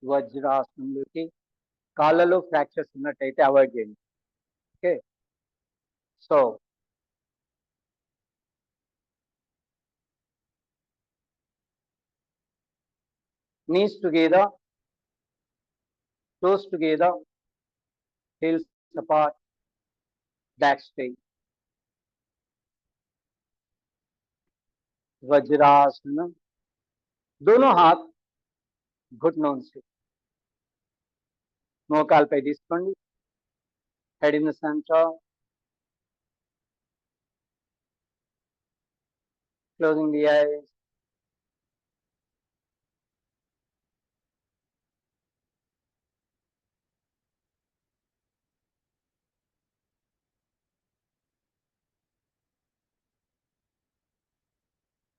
వజ్రాసనంలోకి. కాళ్ళలో fractures ఉన్నట్టయితే అవాయిడ్ చేయండి. Okay, so knees together, toes together, heels apart, back straight. Vajrasana, दोनों हाथ घुटनों से మోకాలపై తీసుకోండి. Head in the centre, closing the eyes.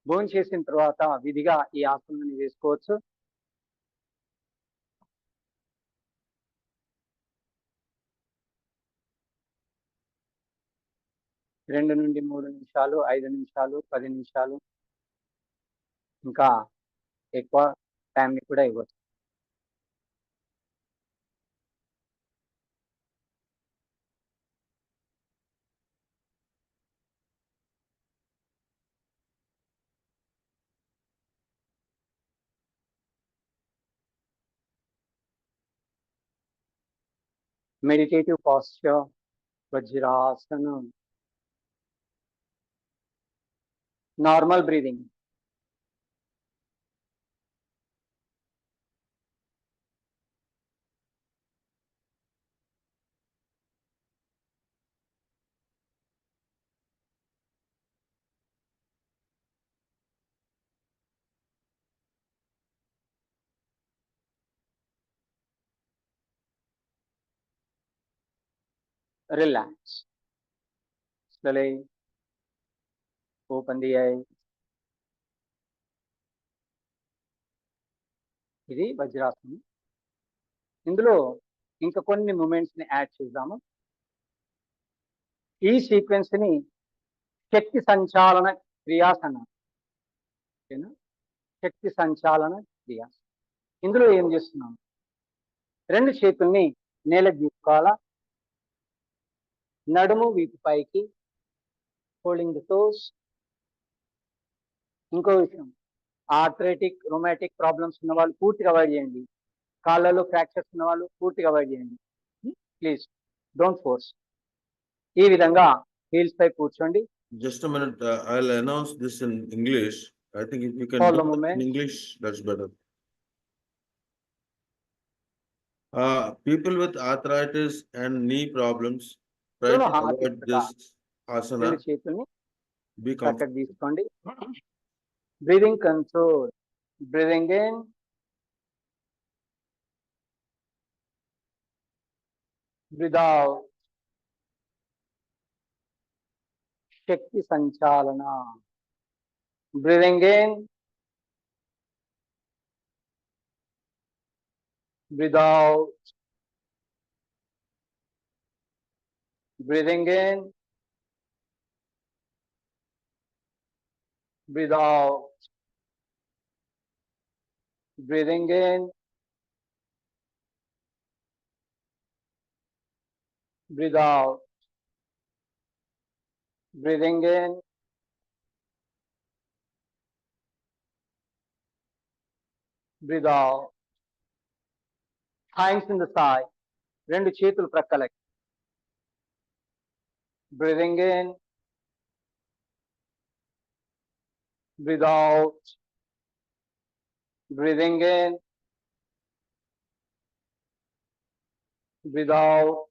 భోజనం చేసిన తర్వాత విధిగా ఈ ఆసనాన్ని వేసుకోవచ్చు. రెండు నుండి 3 నిమిషాలు, 5 నిమిషాలు, 10 నిమిషాలు, ఇంకా ఎక్కువ టైంని కూడా ఇవ్వచ్చు. Meditative posture, Vajrasana. Normal breathing. Relax. Slowly open the eyes. ఇది వజ్రాసనం. ఇందులో ఇంకా కొన్ని మూమెంట్స్ ని యాడ్ చేద్దాము. ఈ సీక్వెన్స్ ని శక్తి సంచాలన క్రియాసనం, శక్తి సంచాలన క్రియాసనం. ఇందులో ఏం చేస్తున్నాం, రెండు చేతుల్ని నేలకు తీసుకోవాలా, నడుము వీపు పైకి, హోల్డింగ్ ద టోస్. ఇంకో విషయం, ఆర్థరైటిక్ రొమాటిక్ ప్రాబ్లమ్స్ ఉన్న వాళ్ళు పూర్తిగా అవాయిడ్ చేయండి. కాళ్ళలో ఫ్రాక్చర్స్ ఉన్న వాళ్ళు పూర్తిగా అవాయిడ్ చేయండి. Please don't force. ఈ విధంగా హీల్స్ పై కూర్చోండి. Just a minute, I'll announce this in English. I think if you can Follow do that movement. in English, that's better. People with arthritis and knee problems, try दोनों to हाथ avoid इस प्रकार, this asana. రెండు చేతుల్ని Be చక్కగా comfortable. తీసుకోండి. Breathing control. Breathing in, breathe out. శక్తి సంచాలన. Breathing in, breathe out. Breathing in, breathe out. Breathing in, breathe out. Breathing in, breathe out. Hands in the side. రెండు చేతులు ప్రక్కలకి. Breathing in, breathe out. Breathing in, breathe out.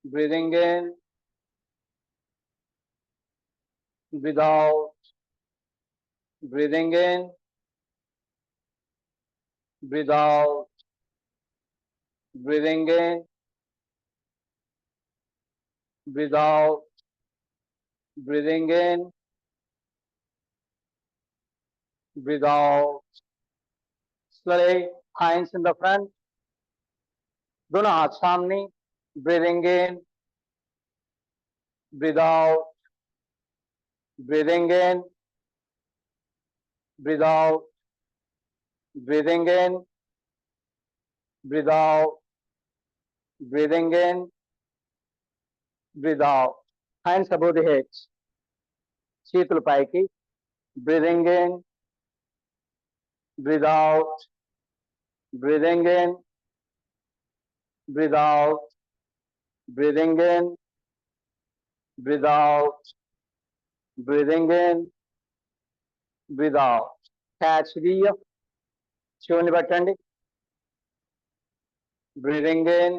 Breathing in, breathe out. Breathing in, breathe out. Breathing in, breathe out. Breathing in, breathe out. Slowly, hands in the front. दोनों हाथ सामने. Breathing in, breathe out. Breathing in, breathe out. Breathing in, breathe out. Breathing in, breathe out. Hands above the heads. చేతులు పైకి. Breathing in, breathe out, breathing in, breathe out, breathing in, breathe out, breathing in, breathe out. Catch the శివుని పట్టండి. Breathing in,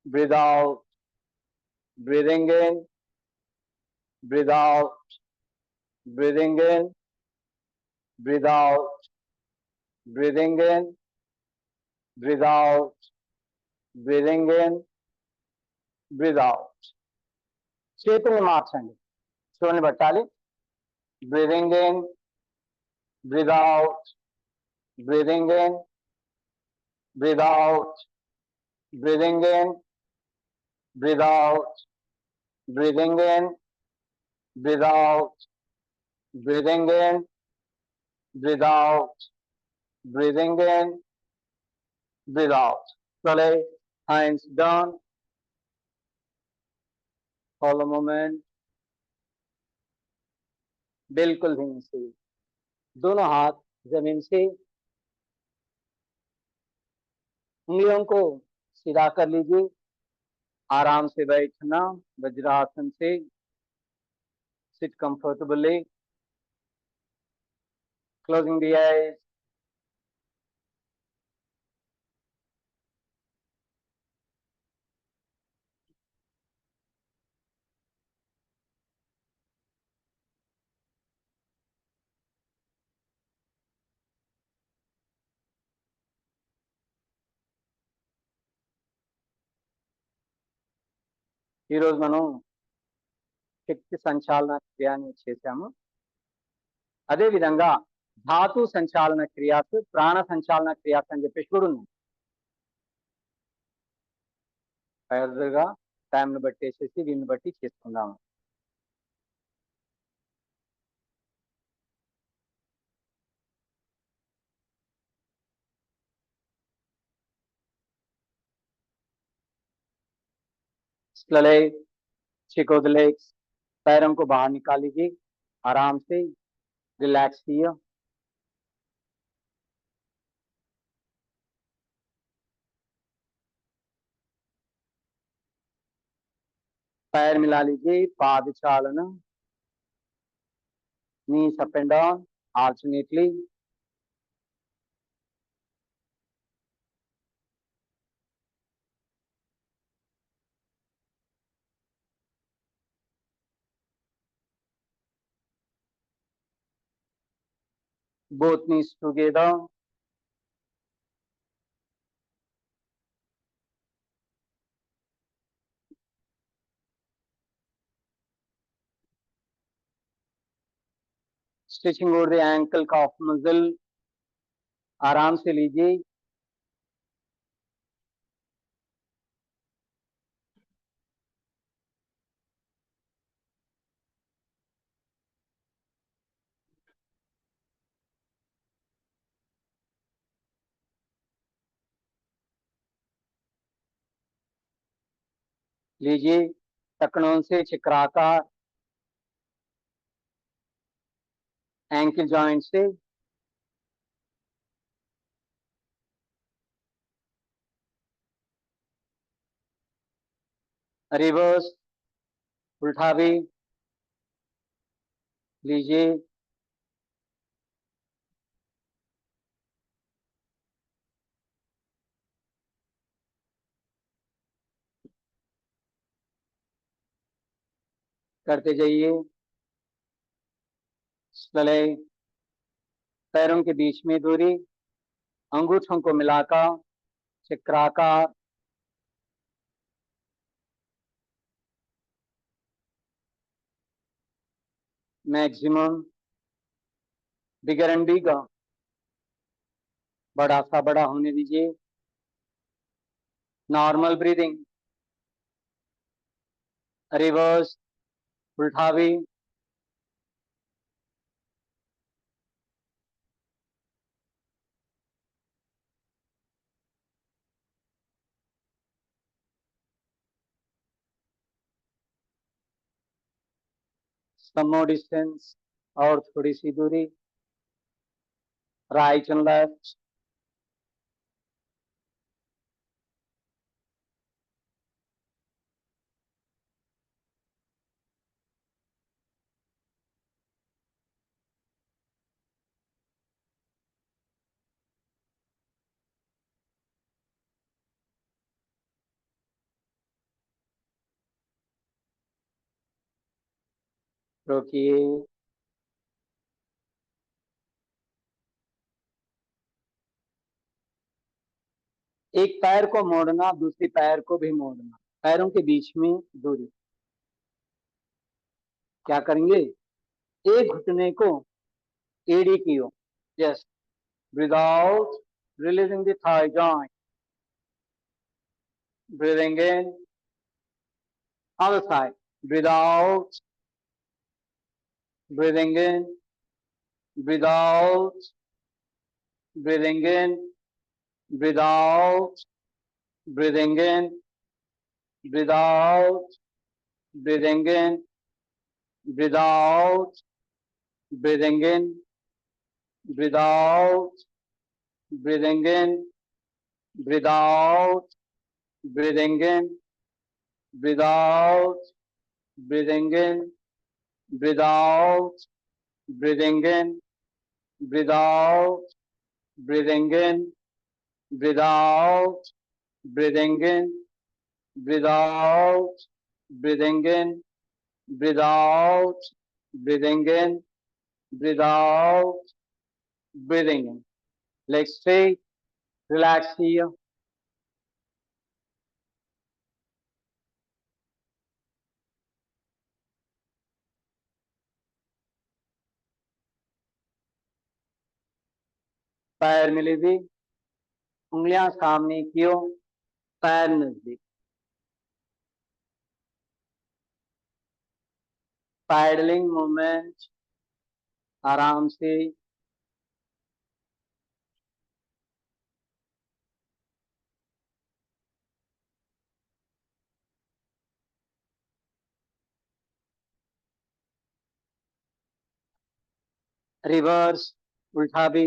breathe out, breathing in, breathe out, breathing in, breathe out, breathing in, breathe out, breathing in, breathe out. చేతుల్ని మార్చండి. శివుని పట్టాలి. Breathing in, breathe out, breathing in, breathe out, breathing in, breathe out, breathing in, breathe out, breathing in, breathe out, breathing in, breathe out. Slowly, hands down. Follow movement. बिल्कुल धीमे से, दोनों हाथ जमीन से, उंगलियों को सीधा कर लीजिए. आराम से बैठना वज्रासन से. Sit comfortably. Closing the eyes. ఈ రోజు మనం శక్తి సంచాలన క్రియని చేశాము. అదే విధంగా ధాతు సంచాలన క్రియాస్, ప్రాణ సంచాలన క్రియాస్ అని చెప్పేసి కూడా ఉన్నాయి. ఫర్దర్గా టైంను బట్టి వేసేసి దీన్ని బట్టి చేసుకుందాము. स्लले चिको द लेग्स, पैरों को बाहर निकाल लीजिए. आराम से रिलैक्स किया. पैर मिला लीजिए. पाद चालन, knees up and down alternately. Both knees together. Stretching over the ankle calf muscle. आराम से लीजिए. लीजिए टखनों से चक्राकार, एंकल जॉइंट से रिवर्स उल्टा भी लीजिए. करते जाइए. स्लले पैरों के बीच में दूरी, अंगूठों को मिलाकर चक्राकार, मैक्सिमम बिगर एंड बिगर, बड़ा सा बड़ा होने दीजिए. Normal breathing. रिवर्स उल्टा भी. सम मोर डिस्टेंस, और थोड़ी सी दूरी. right and left. रोकिए। एक पैर को मोड़ना, दूसरी पैर को भी मोड़ना, पैरों के बीच में दूरी। क्या करेंगे? एक घुटने को एड़ी की ओर, just breathe out, releasing the thigh joint. Breathing in, other side. Breathe out, breathing in, breathe out, breathing in, breathe out, breathing in, breathe out, breathing in, breathe out, breathing in, breathe out, breathing in, breathe out, breathing in, breathe out, breathing in, breathe out, breathing in, breathe out, breathing in, breathe out, breathing in, breathe out, breathing in, breathe out, breathing in, breathe out, breathing in. Legs straight, relax here. पैर मिली हुई, उंगलियां सामने की ओर, पैर नजदीक। Paddling movement आराम से। Reverse, उल्टा भी।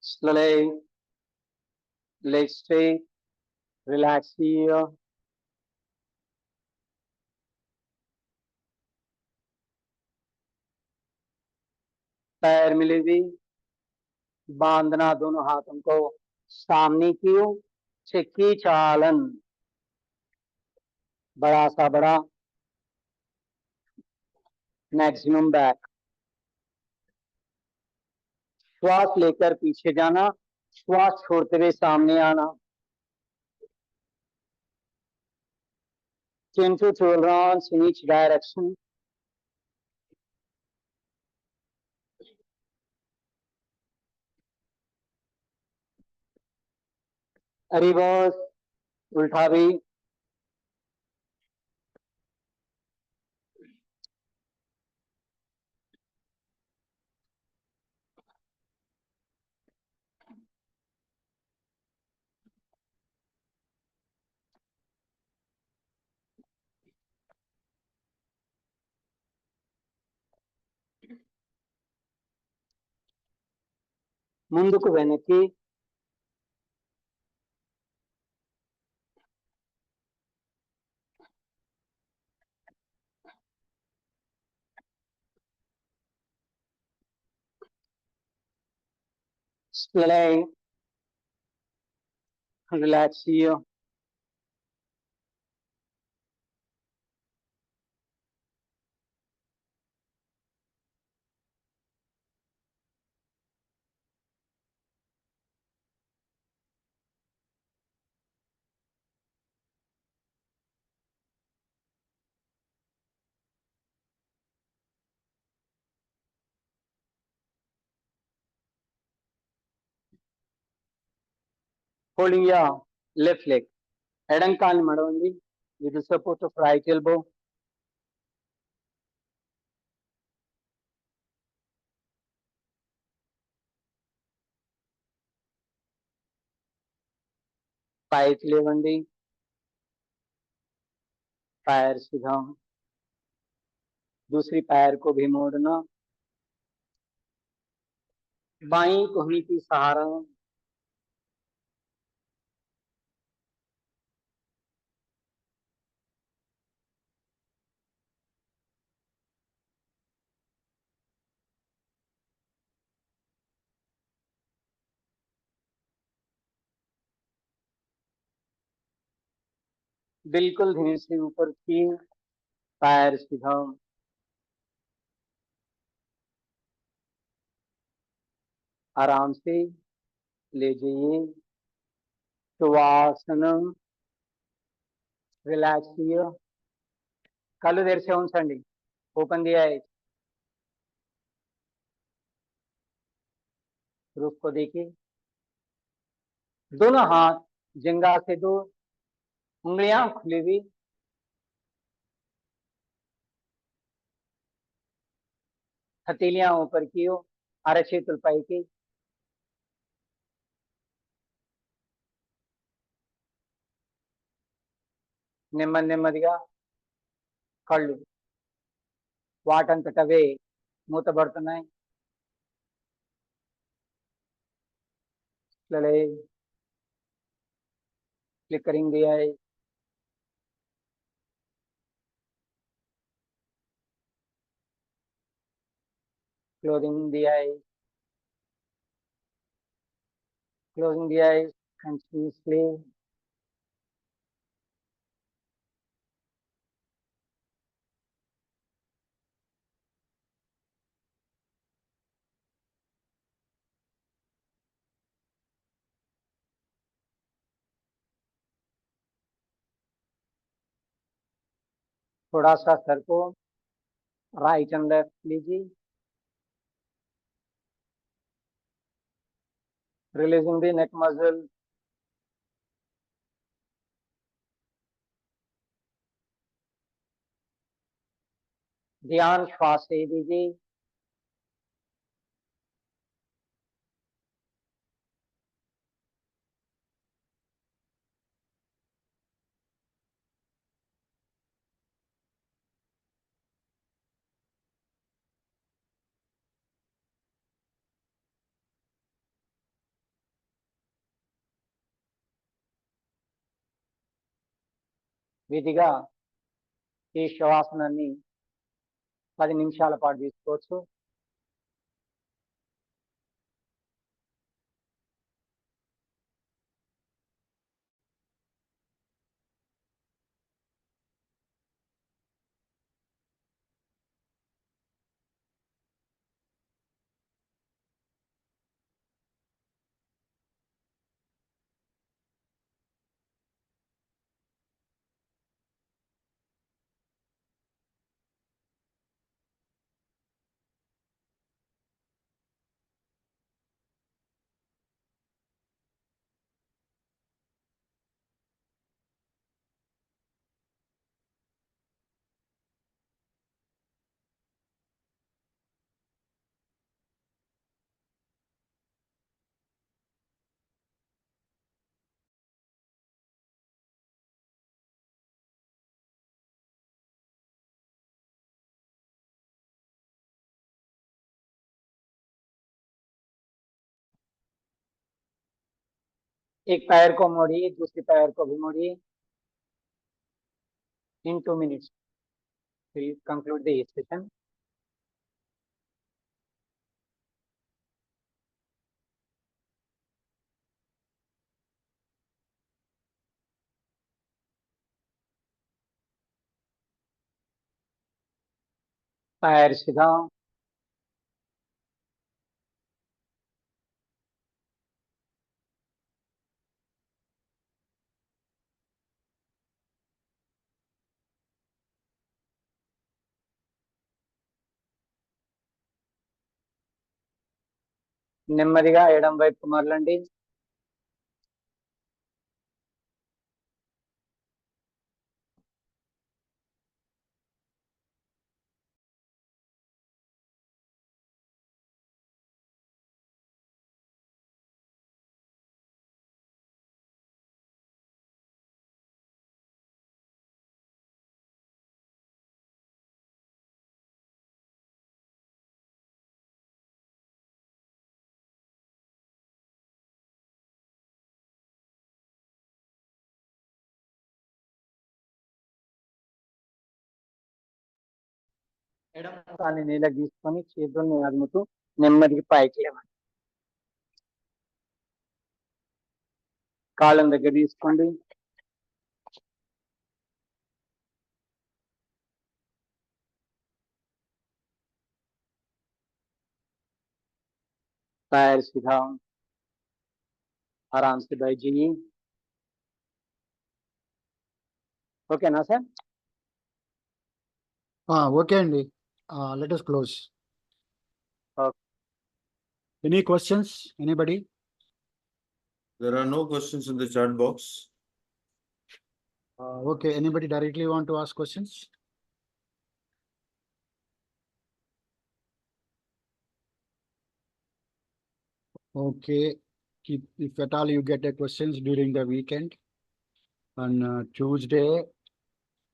Slowly, legs straight, relax here. पैर मिली हुई, बांधना दोनों हाथों को सामने की ओर, छिक्की चालन, बड़ा सा बड़ा, मैक्सिमम बैक। श्वास लेकर पीछे जाना, श्वास छोड़ते हुए सामने आना। Chin to tolerance in each direction. Reverse, उल्टा भी। ముందుకు వెనక్కి, slowly, relax here. Holding your left leg. ఎడం కాలు మడవండి with the support of right elbow. పైకి లేవండి, पैर सीधा, दूसरी पैर को भी मोड़ना, बाई कोहनी की सहारा, बिल्कुल धीरे से ऊपर की, पैर सीधा, आराम से ले जाइए, సువాసనం, రిలాక్స్ హియర్, కళ్ళు తెరిచే ఉంచండి, ఓపెన్ ది ఐ, रूप को देखिए, दोनों हाथ जंगा से दूर, उंगलियां खुली हुई, हथेलियां ऊपर की ओर, అరచేతులు పైకి, నెమ్మది నెమ్మదిగా కళ్ళు వాటంతటవే మూతబడుతున్నాయి. Slowly flickering the eye, closing the eyes, closing the eyes continuously. थोड़ा सा सर को राइट एंड लेफ्ट लीजिए, releasing the neck muscle, ध्यान श्वास से दीजिए, విధిగా ఈ శ్వాసనాన్ని 10 నిమిషాల పాటు తీసుకోవచ్చు. एक पैर को मोड़िए, दूसरे पैर को भी मोड़िए. In 2 minutes, we'll conclude the session. पैर सीधा, నెమ్మదిగా ఎడం వైపు మరలండి. ఎడమ కాలు నేల గీసుకొని చేతుల్ని అదుముతూ నెమ్మదిగా పైకి లేవండి. కాళ్ళని దగ్గర తీసుకోండి. पैर सीधा, आराम से बैठ जाइए. ఓకేనా సార్? ఓకే అండి. Let us close. Okay. Any questions? Anybody? There are no questions in the chat box. Okay, anybody directly want to ask questions? Okay, if at all you get a questions during the weekend, on Tuesday,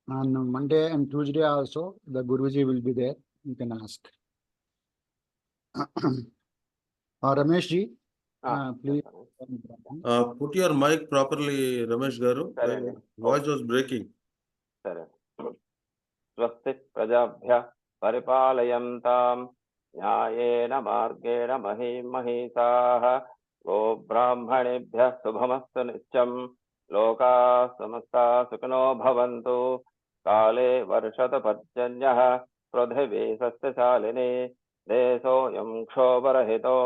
on Monday and Tuesday also, the Guruji will be there. You can ask. Ramesh ji, please. Put your mic properly, Ramesh Garu. Sare. Your voice was breaking. సరే. స్వస్తి ప్రజాభ్యః పరిపాలయంతాం న్యాయేన మార్గేణ మహీం మహీసాః గోబ్రాహ్మణేభ్యः శుభమస్తు నిత్యం లోకాः సమస్తాः సుఖినో భవంతు కాలే వర్షతు పర్జన్యः పృథివీ సస్యశాలినీ దేశోऽयं క్షోభరహితో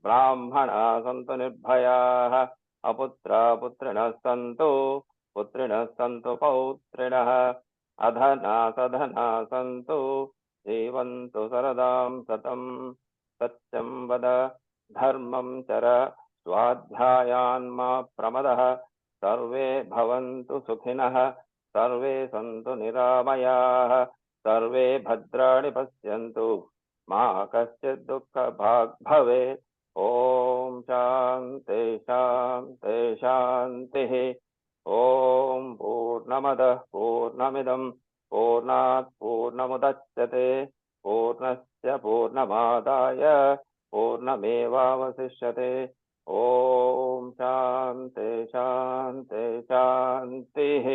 బ్రాహ్మణాः సంతు నిర్భయాः అపుత్రాः పుత్రిణः సంతు పుత్రిణः సంతు పౌత్రిణः అధనా సధనా సంతు జీవంతు సరదాం సతం సత్యం వద ధర్మం చర స్వాధ్యాయాన్మా ప్రమదః సర్వే భవంతు సుఖినః సర్వే సంతు నిరామయాః సర్వే భద్రాణి పశ్యంతు మా కశ్చిత్ దుఃఖభాగ్ భవేత్. ఓం శాంతి శాంతి శాంతిః. ఓం పూర్ణమదః పూర్ణమిదం పూర్ణాత్ పూర్ణముదచ్యతే పూర్ణస్య పూర్ణమాదాయ పూర్ణమేవావశిష్యతే. ఓం శాంతి శాంతి శాంతిః.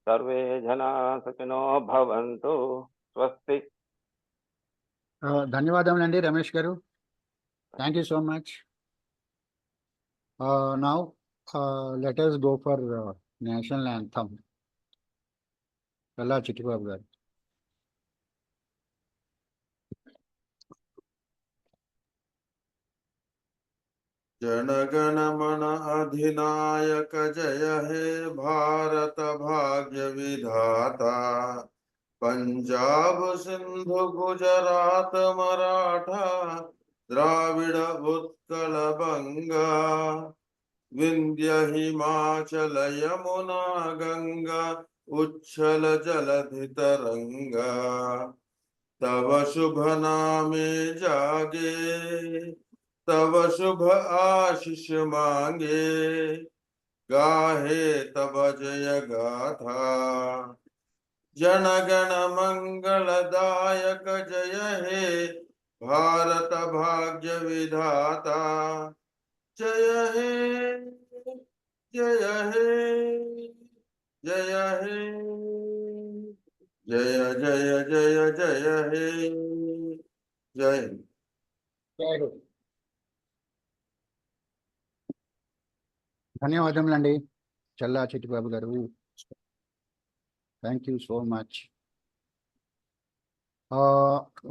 సర్వే జనా సుఖినో భవంతు. స్వస్తి. ధన్యవాదములండి రమేష్ గారు. Thank you so much. Now, let us go for national anthem. Challa Chittibabu garu. जनगण मन अधिनायक जय हे भारत भाग्य विधाता पंजाब सिंधु गुजरात मराठा द्राविड़ उत्कल बंगा विंध्य हिमाचल यमुना गंगा उच्छल जलधि तरंगा तव शुभ नामे जागे तव शुभ आशीष मांगे गाहे तब जय गाथा जनगण मंगलदायक जय हे भारत भाग्य विधाता जय हे जय हे जय हे जय जय जय जय हे जय ధన్యవాదములండి చల్లా చిట్టిబాబు గారు. Thank you so much.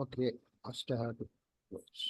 Okay, first I have to close.